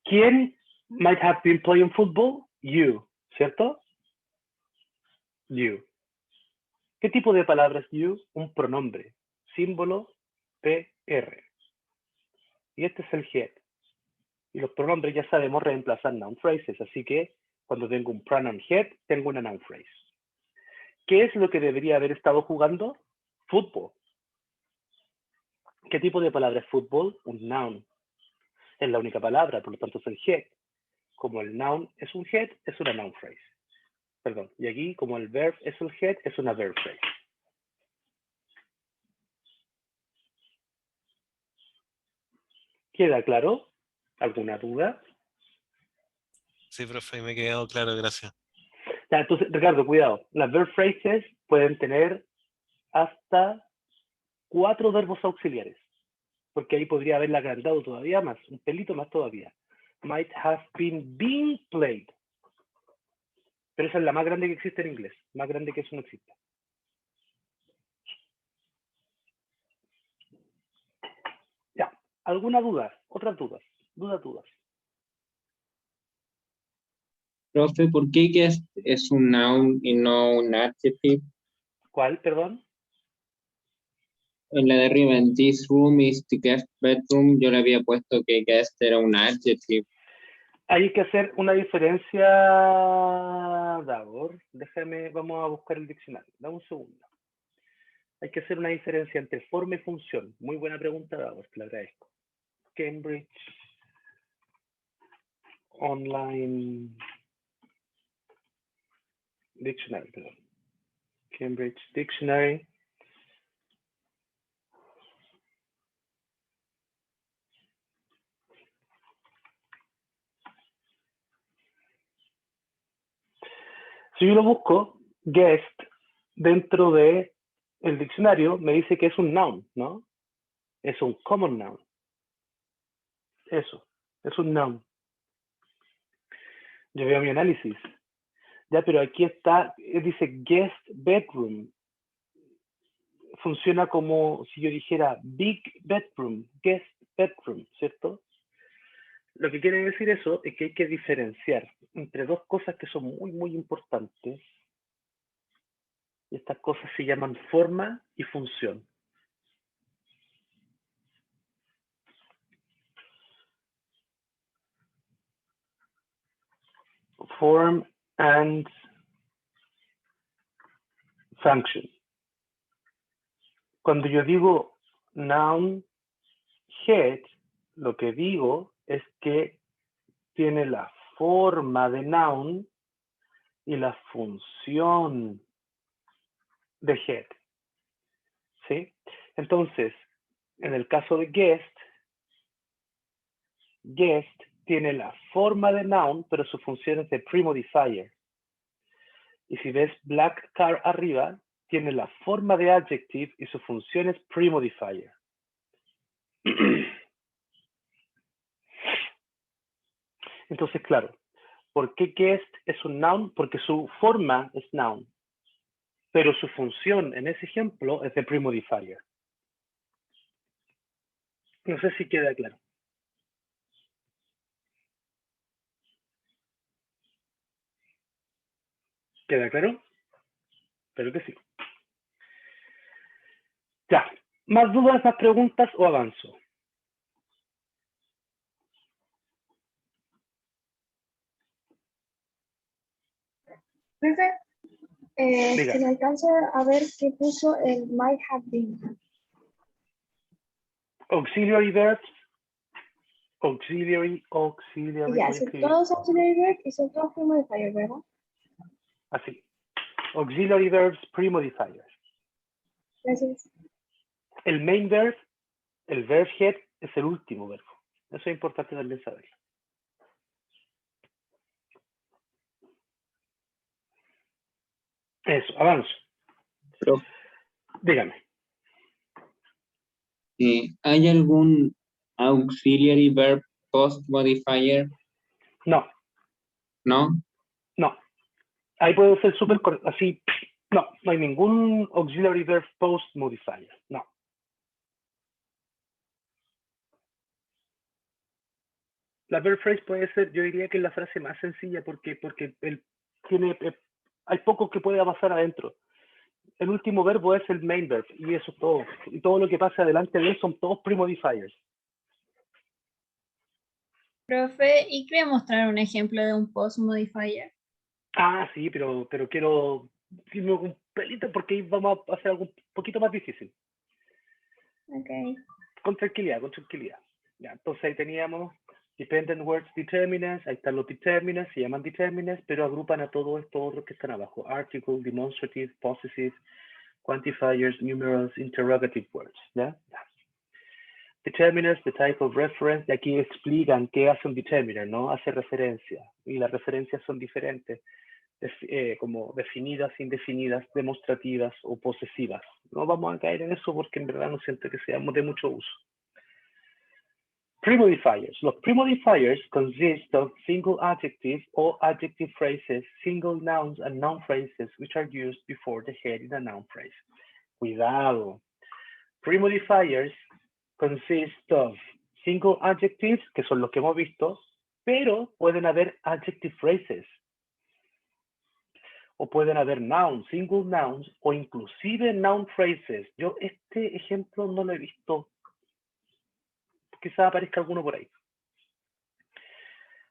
¿Quién might have been playing football? You, ¿cierto? You. ¿Qué tipo de palabra es you? Un pronombre, símbolo PR. Y este es el head. Y los pronombres ya sabemos reemplazar noun phrases, así que cuando tengo un pronoun head, tengo una noun phrase. ¿Qué es lo que debería haber estado jugando? Fútbol. ¿Qué tipo de palabra es fútbol? Un noun. Es la única palabra, por lo tanto es el head. Como el noun es un head, es una noun phrase. Perdón, y aquí como el verb es el head, es una verb phrase. ¿Queda claro? ¿Alguna duda? Sí, profe, me ha quedado claro, gracias. Ya, entonces, Ricardo, cuidado. Las verb phrases pueden tener hasta 4 verbos auxiliares, porque ahí podría haberla agrandado todavía más, un pelito más todavía. Might have been being played. Pero esa es la más grande que existe en inglés. Más grande que eso no existe. Ya, ¿alguna duda? ¿Otras dudas? Dudas. Profe, ¿por qué guest es un noun y no un adjective? ¿Cuál, perdón? En la de arriba, en this room is the guest bedroom, yo le había puesto que guest era un adjective. Hay que hacer una diferencia, Davor. Déjame, vamos a buscar el diccionario. Dame un segundo. Hay que hacer una diferencia entre forma y función. Muy buena pregunta, Davor, te la agradezco. Cambridge Online Dictionary, perdón. Cambridge Dictionary. Si yo lo busco, guest, dentro de el diccionario, me dice que es un noun, ¿no? Es un common noun. Eso, es un noun. Yo veo mi análisis. Ya, pero aquí está, dice guest bedroom. Funciona como si yo dijera big bedroom, guest bedroom, ¿cierto? Lo que quiere decir eso es que hay que diferenciar entre dos cosas que son muy, muy importantes. Y estas cosas se llaman forma y función. Form and function. Cuando yo digo noun head, lo que digo es que tiene la forma de noun y la función de head. ¿Sí? Entonces, en el caso de guest tiene la forma de noun, pero su función es de premodifier. Y si ves black car arriba, tiene la forma de adjective y su función es premodifier. Entonces, claro, ¿por qué guest es un noun? Porque su forma es noun, pero su función en ese ejemplo es de premodifier. No sé si queda claro. ¿Queda claro? Espero que sí. Ya, ¿más dudas, más preguntas o avanzo? Profe, Diga. se me alcanza a ver qué puso el might have been. Auxiliary verbs. Auxiliary. Ya, Voy a son escribir todos auxiliary verbs y son todos premodifiers, ¿verdad? así. Auxiliary verbs, premodifiers. Gracias. El main verb, el verb head, es el último verbo. Eso es importante también saberlo. Eso, avanzo. Profe, Dígame. ¿hay algún auxiliary verb post modifier? No, ¿No? no. Ahí puedo ser súper así. No, no hay ningún auxiliary verb post modifier. No. La verb phrase puede ser, yo diría que es la frase más sencilla porque hay poco que pueda pasar adentro. El último verbo es el main verb y eso es todo. Y todo lo que pasa adelante de él son todos premodifiers. Profe, ¿y quiere mostrar un ejemplo de un post modifier? Ah, sí, pero quiero irme un pelito porque ahí vamos a hacer algo un poquito más difícil. Ok. Con tranquilidad, con tranquilidad. Ya, entonces ahí teníamos dependent words determinants, ahí están los determinants, se llaman determinants, pero agrupan a todos estos otros que están abajo. Article, demonstrative, possessive, quantifiers, numerals, interrogative words. ¿Ya? Ya. Determinants, the type of reference, de aquí explican qué hace un determiner, ¿no? Hace referencia, y las referencias son diferentes, como definidas, indefinidas, demostrativas o posesivas. No vamos a caer en eso porque en verdad no siento que seamos de mucho uso. Premodifiers. Los premodifiers consist of single adjectives or adjective phrases, single nouns and noun phrases which are used before the head in a noun phrase. Cuidado. Premodifiers consist of single adjectives, que son los que hemos visto, pero pueden haber adjective phrases. O pueden haber nouns, single nouns, o inclusive noun phrases. Yo este ejemplo no lo he visto. Quizá aparezca alguno por ahí.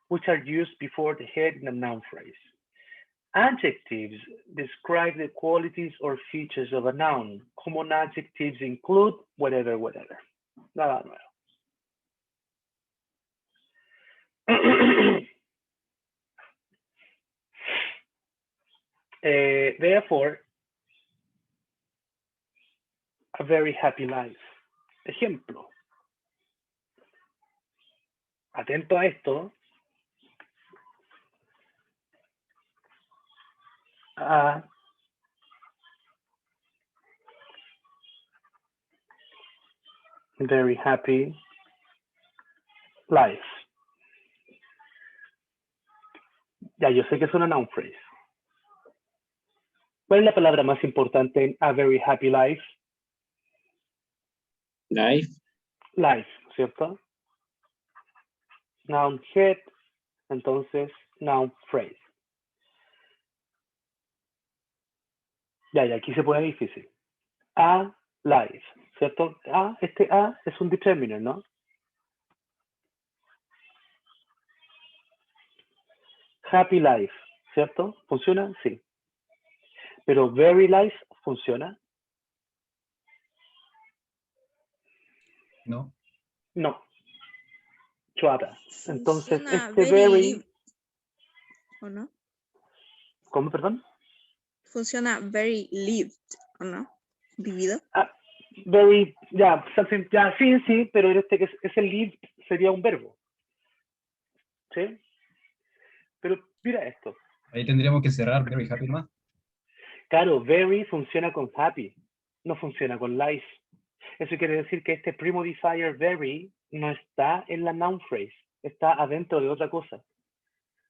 Which are used before the head in a noun phrase. Adjectives describe the qualities or features of a noun. Common adjectives include whatever. Nada nuevo. Therefore, a very happy life. Ejemplo. Atento a esto. a very happy life. Ya, yo sé que es una noun phrase. ¿Cuál es la palabra más importante en a very happy life? Life. Life, ¿cierto? Noun head, entonces noun phrase. Ya, y aquí se pone difícil. A life, ¿cierto? Este A es un determiner, ¿no? Happy life, ¿cierto? ¿Funciona? Sí. Pero very life, ¿funciona? No. No. Chuata. Entonces, Funciona este very very... lived, ¿o no? ¿Cómo, perdón? Funciona very lived, ¿o no? Vivido. Very, ya, something, ya, sí, pero este que es el live sería un verbo. ¿Sí? Pero mira esto. Ahí tendríamos que cerrar very happy más. Claro, very funciona con happy, no funciona con life. Eso quiere decir que este premodifier very no está en la noun phrase, está adentro de otra cosa.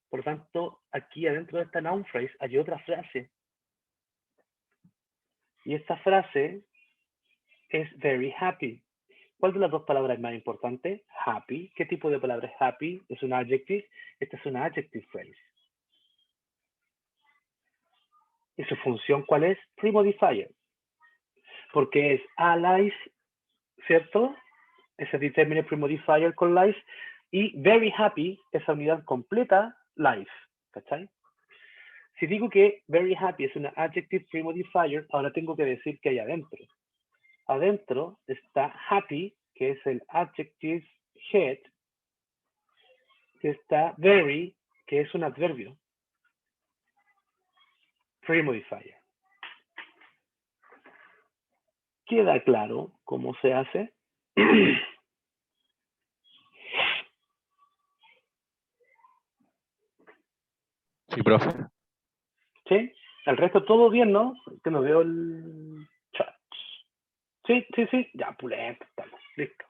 Por lo tanto, aquí adentro de esta noun phrase hay otra frase. Y esta frase es very happy. ¿Cuál de las dos palabras es más importante? Happy. ¿Qué tipo de palabra es happy? ¿Es un adjective? Esta es una adjective phrase. ¿Y su función cuál es? Premodifier. Porque es a life, ¿cierto? Ese determine premodifier con life. Y very happy, esa unidad completa, life. ¿Cachai? Si digo que very happy es una adjective premodifier, ahora tengo que decir que hay adentro. Adentro está happy, que es el adjective head, que está very, que es un adverbio. Premodifier. ¿Queda claro cómo se hace? Sí, profe. ¿Sí? El resto todo bien, ¿no? Que no veo el chat. Sí, ya, pulento, estamos, listo.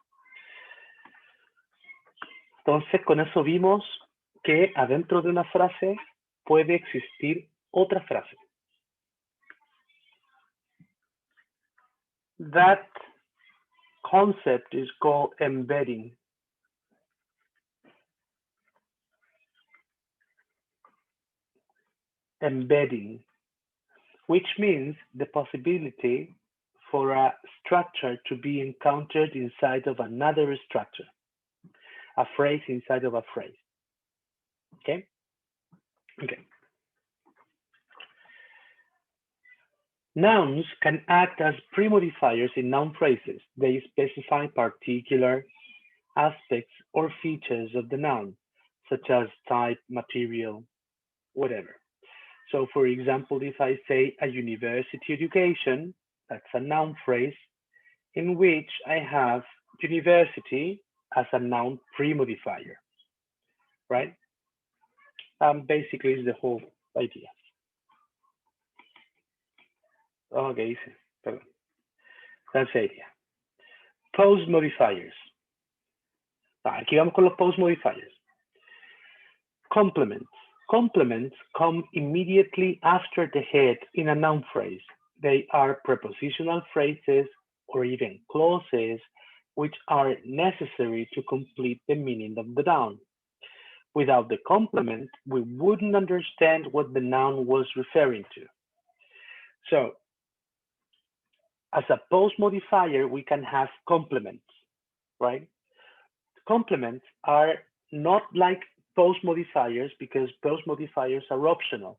Entonces, con eso vimos que adentro de una frase puede existir otra frase. That concept is called embedding. Embedding, which means the possibility for a structure to be encountered inside of another structure, a phrase inside of a phrase. Okay? Okay. Nouns can act as premodifiers in noun phrases. They specify particular aspects or features of the noun, such as type, material, whatever. So for example, if I say a university education, that's a noun phrase in which I have university as a noun premodifier, right? Basically, is the whole idea. Okay, perdón. That's the idea. Post modifiers. Aquí vamos con los post modifiers. Complements. Complements come immediately after the head in a noun phrase. They are prepositional phrases or even clauses which are necessary to complete the meaning of the noun. Without the complement, we wouldn't understand what the noun was referring to. So, as a post modifier, we can have complements, right? Complements are not like post modifiers because post modifiers are optional,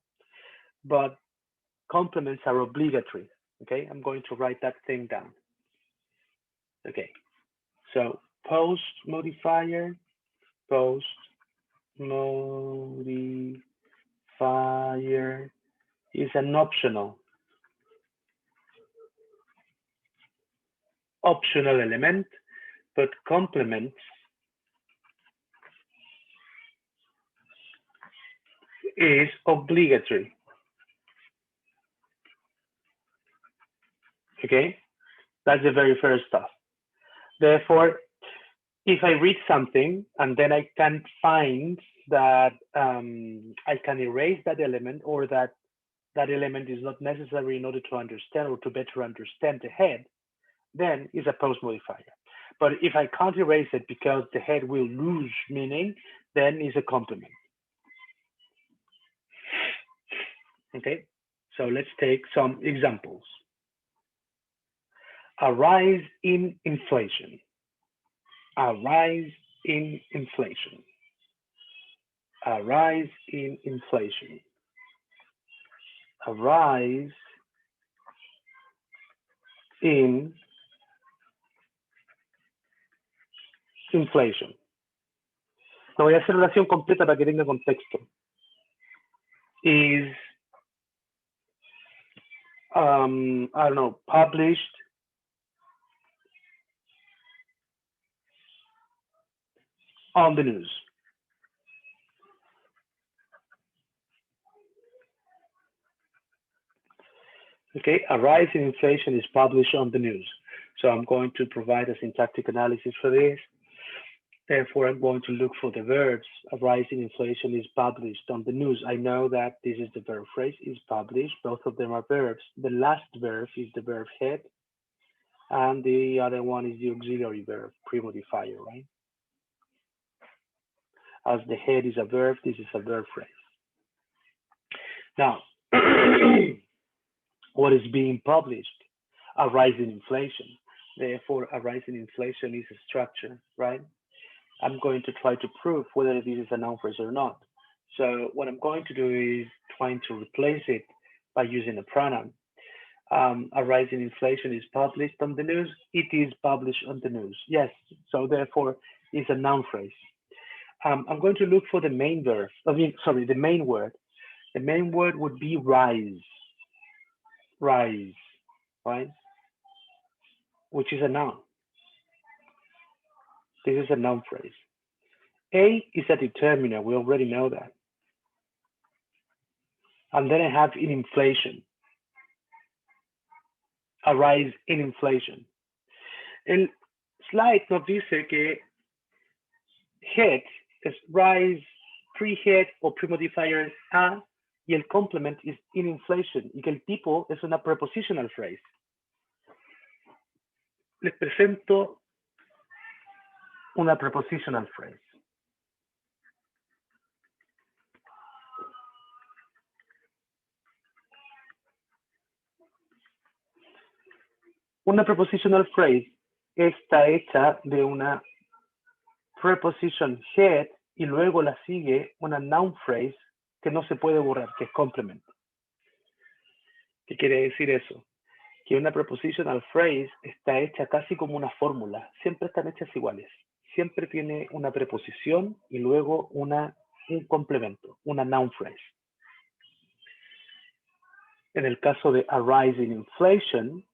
but complements are obligatory. Okay, I'm going to write that thing down. Okay, so post modifier is an optional element, but complements is obligatory. Okay, that's the very first stuff. Therefore, if I read something and then I can't find that I can erase that element, or that element is not necessary in order to understand or to better understand the head, then it's a post modifier. But if I can't erase it because the head will lose meaning, then it's a complement. Okay, so let's take some examples. A rise in inflation. A rise in inflation. A rise in inflation. A rise in inflation. No voy a hacer oración completa para que tenga contexto. Is, I don't know, published on the news. Okay, a rise in inflation is published on the news. So I'm going to provide a syntactic analysis for this. Therefore, I'm going to look for the verbs. A rise in inflation is published on the news. I know that this is the verb phrase, is published. Both of them are verbs. The last verb is the verb head, and the other one is the auxiliary verb, premodifier, right? As the head is a verb, this is a verb phrase. Now, what is being published? A rise in inflation. Therefore, a rise in inflation is a structure, right? I'm going to try to prove whether this is a noun phrase or not. So what I'm going to do is trying to replace it by using a pronoun. A rise in inflation is published on the news. It is published on the news. Yes, so therefore it's a noun phrase. I'm going to look for the main verb. The main word. The main word would be rise. Rise, right? Which is a noun. This is a noun phrase. A is a determiner. We already know that. And then I have in inflation. A rise in inflation. El slide nos dice que head es rise, pre-head o premodifier a, y el complement is in inflation, y que el tipo es una prepositional phrase. Les presento una prepositional phrase. Una prepositional phrase está hecha de una preposition head y luego la sigue una noun phrase que no se puede borrar, que es complement. ¿Qué quiere decir eso? Que una prepositional phrase está hecha casi como una fórmula. Siempre están hechas iguales. Siempre tiene una preposición y luego un complemento, una noun phrase. En el caso de a rise in inflation,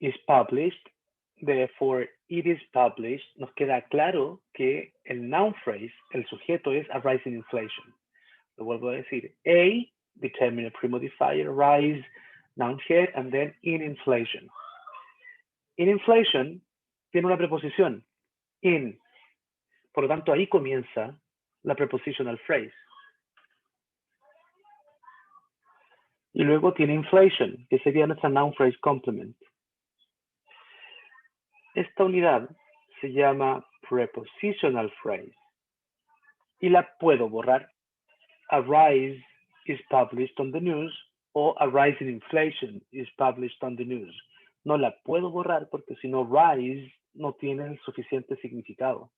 is published, therefore it is published, nos queda claro que el noun phrase, el sujeto es a rise in inflation. Lo vuelvo a decir, a, determiner premodifier, rise, noun head, and then in inflation. In inflation tiene una preposición, in. Por lo tanto, ahí comienza la prepositional phrase. Y luego tiene inflation, que sería nuestra noun phrase complement. Esta unidad se llama prepositional phrase y la puedo borrar. A rise is published on the news o a rise in inflation is published on the news. No la puedo borrar porque si no rise no tiene el suficiente significado.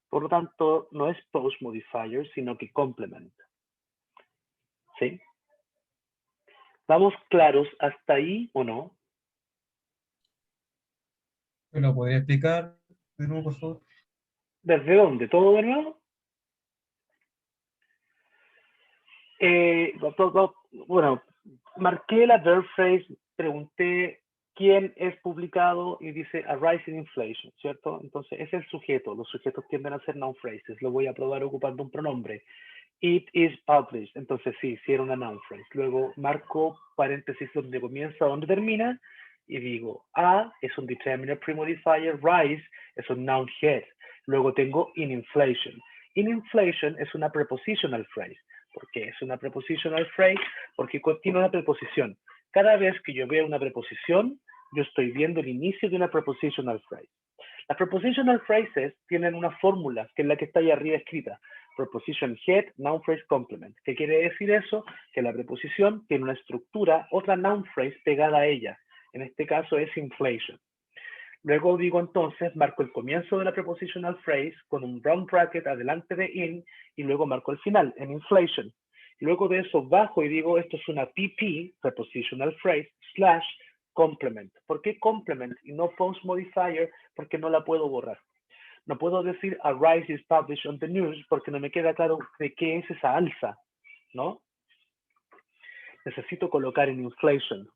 Por lo tanto, no es post modifier, sino que complement. ¿Sí? ¿Estamos claros hasta ahí o no? ¿Me lo podría explicar de nuevo, por favor? ¿Desde dónde? ¿Todo de nuevo? Bueno, marqué la verb phrase, pregunté quién es publicado y dice a rise in inflation, ¿cierto? Entonces es el sujeto. Los sujetos tienden a ser noun phrases. Lo voy a probar ocupando un pronombre. It is published. Entonces sí era una noun phrase. Luego marco paréntesis donde comienza, donde termina y digo a es un determiner pre-modifier, rise es un noun head. Luego tengo in inflation. In inflation es una prepositional phrase. ¿Por qué es una prepositional phrase? Porque contiene una preposición. Cada vez que yo veo una preposición, yo estoy viendo el inicio de una prepositional phrase. Las prepositional phrases tienen una fórmula, que es la que está ahí arriba escrita. Preposition head, noun phrase complement. ¿Qué quiere decir eso? Que la preposición tiene una estructura, otra noun phrase pegada a ella. En este caso es inflation. Luego digo entonces, marco el comienzo de la prepositional phrase con un round bracket adelante de in y luego marco el final en inflation. Luego de eso bajo y digo esto es una PP, prepositional phrase, slash complement. ¿Por qué complement y no post modifier? Porque no la puedo borrar. No puedo decir a rise is published on the news porque no me queda claro de qué es esa alza, ¿no? Necesito colocar en inflation.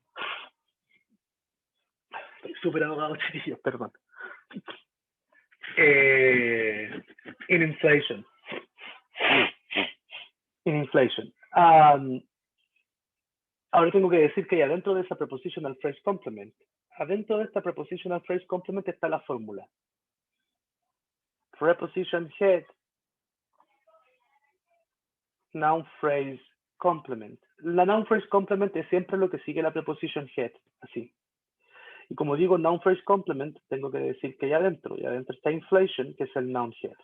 Estoy súper ahogado, chiquillos, perdón. In inflation. In inflation. Ahora tengo que decir que adentro de esa prepositional phrase complement, adentro de esta prepositional phrase complement está la fórmula. Preposition head, noun phrase complement. La noun phrase complement es siempre lo que sigue la preposition head, así. Y como digo noun phrase complement, tengo que decir que ya adentro está inflation, que es el noun head.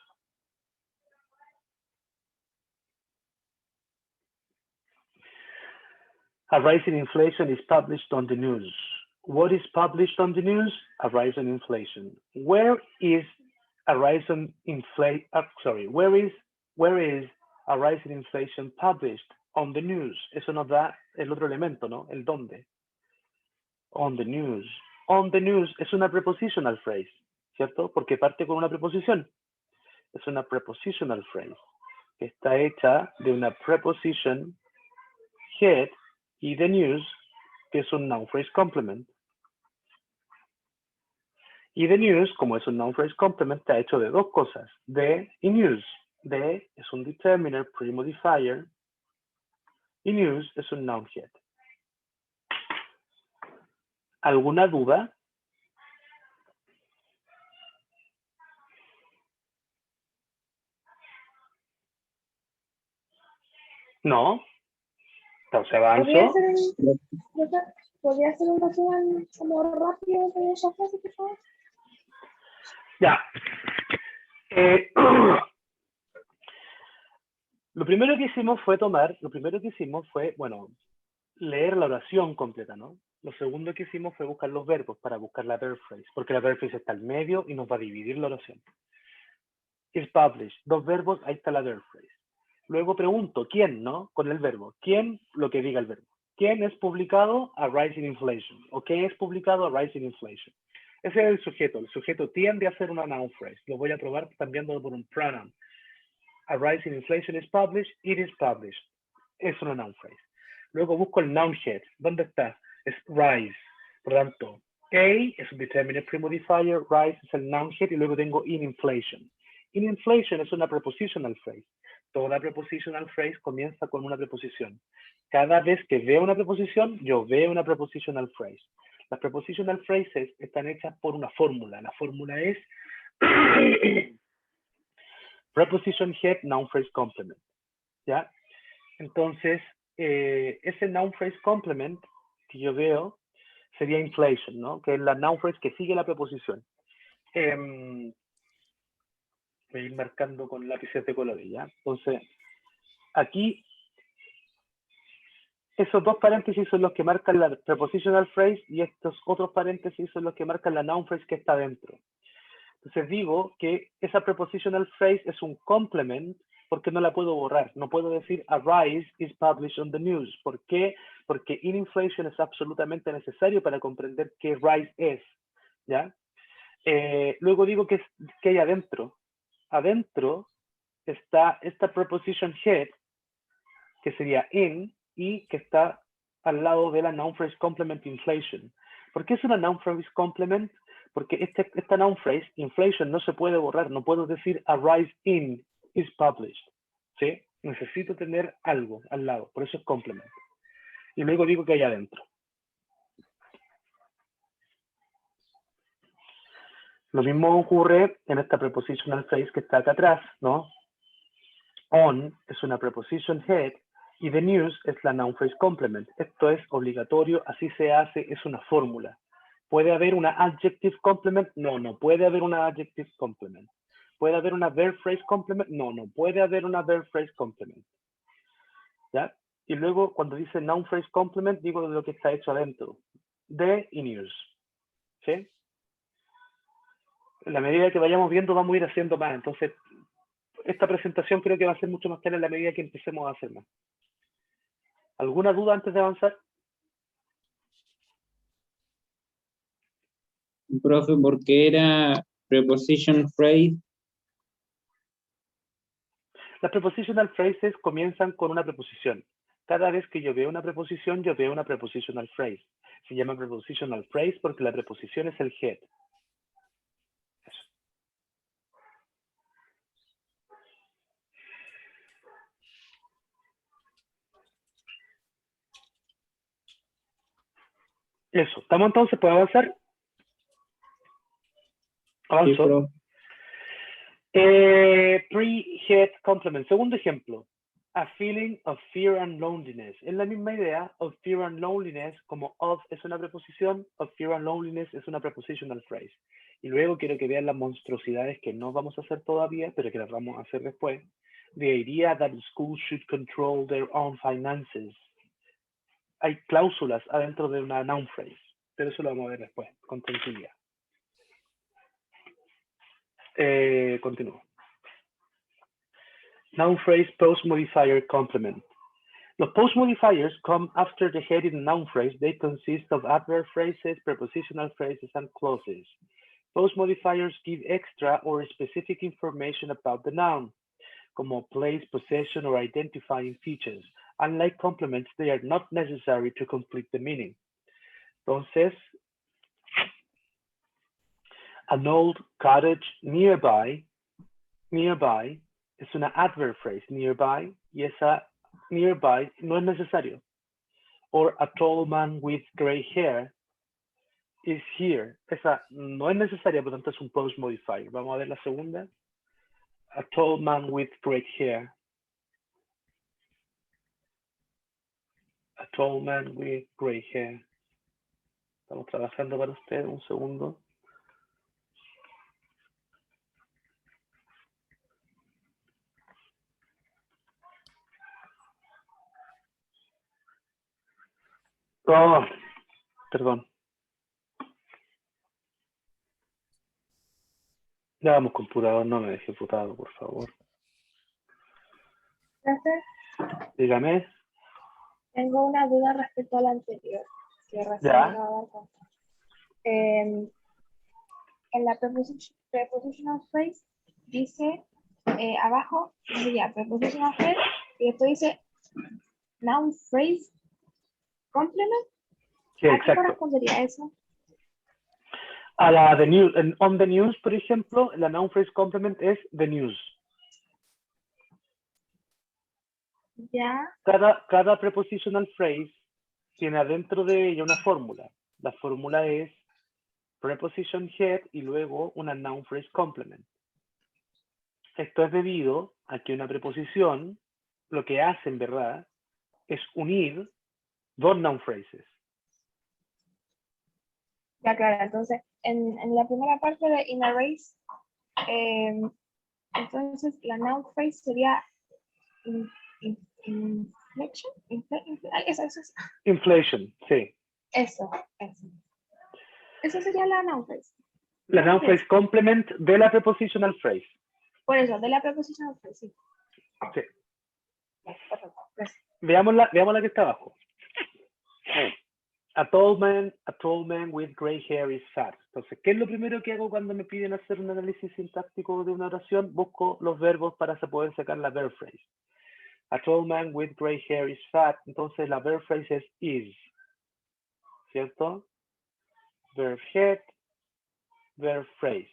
A rise in inflation is published on the news. What is published on the news? A rise in inflation. Where is a rise in inflation? Where is a rise in inflation published on the news? Eso nos da el otro elemento, ¿no? El dónde. On the news. On the news es una prepositional phrase, ¿cierto? Porque parte con una preposición. Es una prepositional phrase que está hecha de una preposition head y the news, que es un noun phrase complement. Y the news, como es un noun phrase complement, está hecho de dos cosas, de y news. De es un determiner pre-modifier y news es un noun head. ¿Alguna duda? ¿No? Entonces avanzo. ¿Podría hacer un resumen como rápido de esa frase, por favor? Ya. Lo primero que hicimos fue bueno, leer la oración completa, ¿no? Lo segundo que hicimos fue buscar los verbos para buscar la verb phrase, porque la verb phrase está al medio y nos va a dividir la oración. Is published, dos verbos, ahí está la verb phrase. Luego pregunto, ¿quién, no? Con el verbo. ¿Quién? Lo que diga el verbo. ¿Quién es publicado? A rise in inflation. ¿O qué es publicado? A rise in inflation. Ese es el sujeto. El sujeto tiende a ser una noun phrase. Lo voy a probar cambiando por un pronoun. A rise in inflation is published. It is published. Es una noun phrase. Luego busco el noun head. ¿Dónde está? Es rise. Por lo tanto, A es un determinate pre-modifier. Rise es el noun head. Y luego tengo in inflation. In inflation es una prepositional phrase. Toda prepositional phrase comienza con una preposición. Cada vez que veo una preposición, yo veo una prepositional phrase. Las prepositional phrases están hechas por una fórmula. La fórmula es preposition head, noun phrase complement. ¿Ya? Entonces, ese noun phrase complement que yo veo sería inflation, ¿no? Que es la noun phrase que sigue la preposición. Voy a ir marcando con lápices de colores, ¿ya? Entonces, aquí, esos dos paréntesis son los que marcan la prepositional phrase y estos otros paréntesis son los que marcan la noun phrase que está dentro. Entonces digo que esa prepositional phrase es un complement porque no la puedo borrar. No puedo decir a rise is published on the news. ¿Por qué? Porque in inflation es absolutamente necesario para comprender qué rise es, ¿ya? Luego digo que hay adentro. Adentro está esta preposition head, que sería in, y que está al lado de la noun phrase complement inflation. ¿Por qué es una noun phrase complement? Porque esta noun phrase, inflation, no se puede borrar. No puedo decir a rise in is published. ¿Sí? Necesito tener algo al lado. Por eso es complement. Y luego digo que hay adentro. Lo mismo ocurre en esta prepositional phrase que está acá atrás, ¿no? On es una preposition head y the news es la noun phrase complement. Esto es obligatorio, así se hace, es una fórmula. ¿Puede haber una adjective complement? No, no puede haber una adjective complement. ¿Puede haber una verb phrase complement? No, no puede haber una verb phrase complement. ¿Ya? Y luego cuando dice noun phrase complement, digo de lo que está hecho adentro. The y news. ¿Sí? En la medida que vayamos viendo, vamos a ir haciendo más. Entonces, esta presentación creo que va a ser mucho más clara en la medida que empecemos a hacer más. ¿Alguna duda antes de avanzar? Profe, ¿por qué era preposition phrase? Las prepositional phrases comienzan con una preposición. Cada vez que yo veo una preposición, yo veo una prepositional phrase. Se llama prepositional phrase porque la preposición es el head. Eso. ¿Estamos entonces? ¿Puedo avanzar? Avanzo. Sí, profe. Pre-head complement. Segundo ejemplo. A feeling of fear and loneliness. Es la misma idea. Of fear and loneliness, como of es una preposición, of fear and loneliness es una prepositional phrase. Y luego quiero que vean las monstruosidades que no vamos a hacer todavía, pero que las vamos a hacer después. The idea that schools should control their own finances. Hay cláusulas adentro de una noun phrase, pero eso lo vamos a ver después, con tranquilidad. Continúo. Noun phrase post modifier complement. Los post modifiers come after the head in noun phrase. They consist of adverb phrases, prepositional phrases, and clauses. Post modifiers give extra or specific information about the noun, como place, possession, or identifying features. Unlike complements, they are not necessary to complete the meaning. Entonces, an old cottage nearby es una adverb phrase, nearby, y esa nearby no es necesario. Or a tall man with gray hair is here. Esa no es necesaria, por tanto es un post modifier. Vamos a ver la segunda. A tall man with gray hair. A tall man with gray hair. Estamos trabajando para usted, un segundo. Oh, perdón. Ya vamos, computador, no me deje putado, por favor. Profe, Dígame. tengo una duda respecto a la anterior, que recién Ya. acabo de dar cuenta. En la prepositional phrase dice abajo, diría prepositional phrase, y después dice noun phrase complement. Sí, ¿A qué exacto. correspondería eso? A la the news, on the news, por ejemplo, la noun phrase complement es the news. Ya, Cada prepositional phrase tiene adentro de ella una fórmula. La fórmula es preposition head y luego una noun phrase complement. Esto es debido a que una preposición lo que hace en verdad es unir dos noun phrases. ya claro, entonces en la primera parte de in a race, entonces la noun phrase sería inflection, eso. Inflation, sí. Eso. Eso sería la noun phrase. La noun phrase complement de la prepositional phrase. Por eso, de la prepositional phrase, sí. Sí. Ya, perfecto, gracias. Veamos la que está abajo. A tall man with gray hair is fat. Entonces, ¿qué es lo primero que hago cuando me piden hacer un análisis sintáctico de una oración? Busco los verbos para poder sacar la verb phrase. A tall man with gray hair is fat. Entonces, la verb phrase es is. ¿Cierto? Verb head, verb phrase.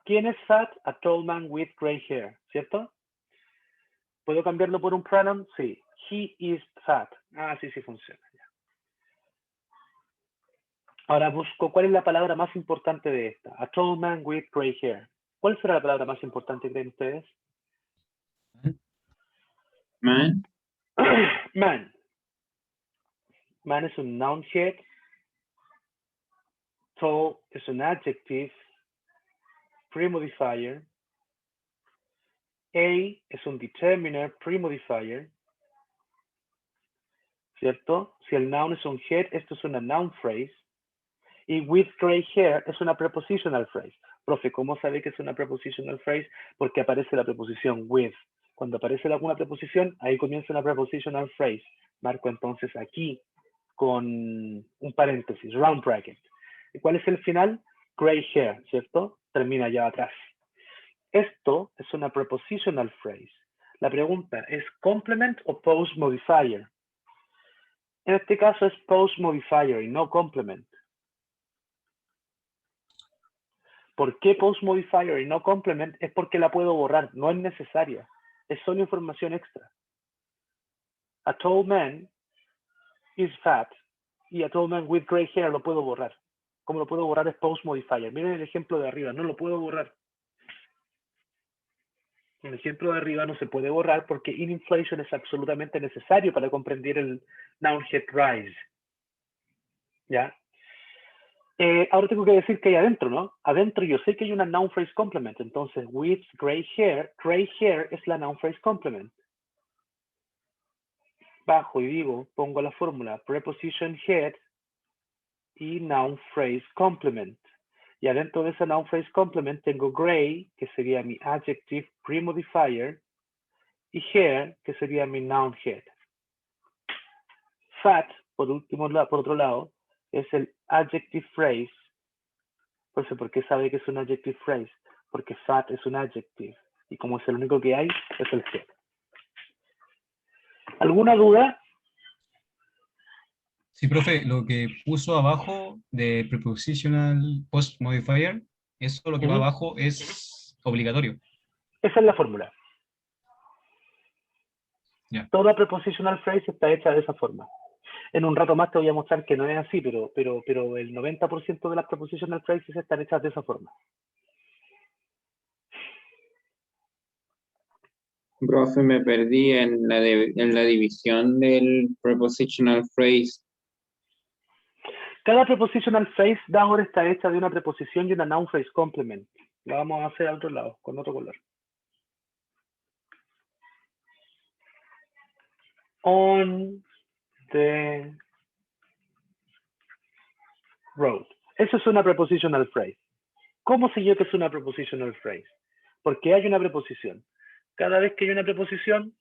¿Quién es fat? A tall man with gray hair. ¿Cierto? ¿Puedo cambiarlo por un pronoun? Sí. He is fat. Ah, sí funciona. Ahora busco cuál es la palabra más importante de esta. A tall man with gray hair. ¿Cuál será la palabra más importante, creen ustedes? Man. Man. Man es un noun head. Tall es un adjective. Pre-modifier. A es un determiner pre-modifier. ¿Cierto? Si el noun es un head, esto es una noun phrase. Y with gray hair es una prepositional phrase. Profe, ¿cómo sabe que es una prepositional phrase? Porque aparece la preposición with. Cuando aparece alguna preposición, ahí comienza una prepositional phrase. Marco entonces aquí con un paréntesis, round bracket. ¿Y cuál es el final? Gray hair, ¿cierto? Termina ya atrás. Esto es una prepositional phrase. La pregunta es complement o post modifier. En este caso es post modifier y no complement. ¿Por qué post modifier y no complement? Es porque la puedo borrar, no es necesaria. Es solo información extra. A tall man is fat y a tall man with gray hair lo puedo borrar. ¿Cómo lo puedo borrar? Es post modifier. Miren el ejemplo de arriba, no lo puedo borrar. El ejemplo de arriba no se puede borrar porque in inflation es absolutamente necesario para comprender el noun head rise. ¿Ya? Ahora tengo que decir que hay adentro, ¿no? Adentro yo sé que hay una noun phrase complement. Entonces, with gray hair es la noun phrase complement. Bajo y digo, pongo la fórmula preposition head y noun phrase complement. Y adentro de esa noun phrase complement tengo gray, que sería mi adjective pre-modifier, y hair, que sería mi noun head. Fat, por otro lado, es el adjective phrase. Entonces, ¿por qué sabe que es un adjective phrase? Porque fat es un adjective. Y como es el único que hay, es el head. ¿Alguna duda? Sí, profe, lo que puso abajo de prepositional post modifier, eso lo que va abajo es obligatorio. Esa es la fórmula. Ya. Toda prepositional phrase está hecha de esa forma. En un rato más te voy a mostrar que no es así, pero el 90% de las prepositional phrases están hechas de esa forma. Profe, me perdí en la división del prepositional phrase. Cada prepositional phrase ahora está hecha de una preposición y una noun phrase complement. La vamos a hacer al otro lado, con otro color. On the road. Eso es una prepositional phrase. ¿Cómo sé yo que es una prepositional phrase? Porque hay una preposición. Cada vez que hay una preposición,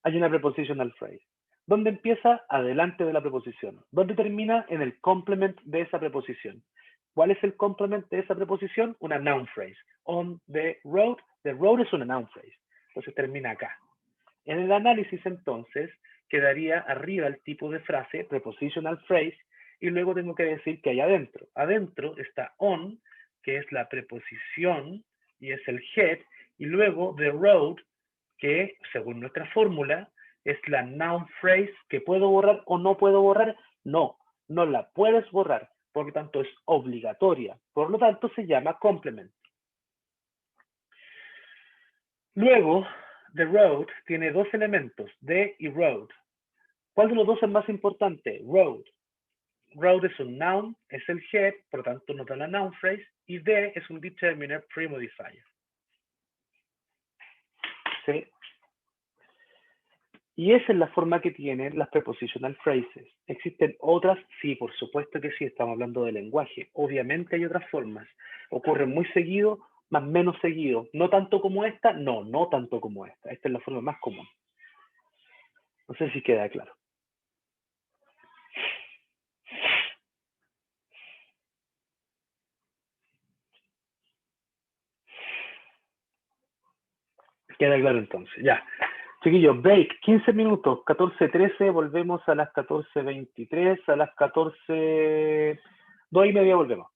hay una prepositional phrase. ¿Dónde empieza? Adelante de la preposición. ¿Dónde termina? En el complement de esa preposición. ¿Cuál es el complement de esa preposición? Una noun phrase. On the road. The road es una noun phrase. Entonces termina acá. En el análisis, entonces, quedaría arriba el tipo de frase, prepositional phrase, y luego tengo que decir que hay adentro. Adentro está on, que es la preposición y es el head, y luego the road, que según nuestra fórmula es la noun phrase que puedo borrar o no puedo borrar. No, no la puedes borrar, por lo tanto es obligatoria. Por lo tanto se llama complement. Luego, the road tiene dos elementos, the y road. ¿Cuál de los dos es más importante? Road. Road es un noun, es el head, por lo tanto no da la noun phrase, y the es un determiner pre-modifier. ¿Sí? Y esa es la forma que tienen las prepositional phrases. ¿Existen otras? Sí, por supuesto que sí, estamos hablando de lenguaje. Obviamente hay otras formas. Ocurren muy seguido, más menos seguido. No tanto como esta, no tanto como esta. Esta es la forma más común. No sé si queda claro. Queda claro entonces, ya. Chiquillos, break, 15 minutos, 14:13, volvemos a las 14:23, a las 14:02:30 volvemos.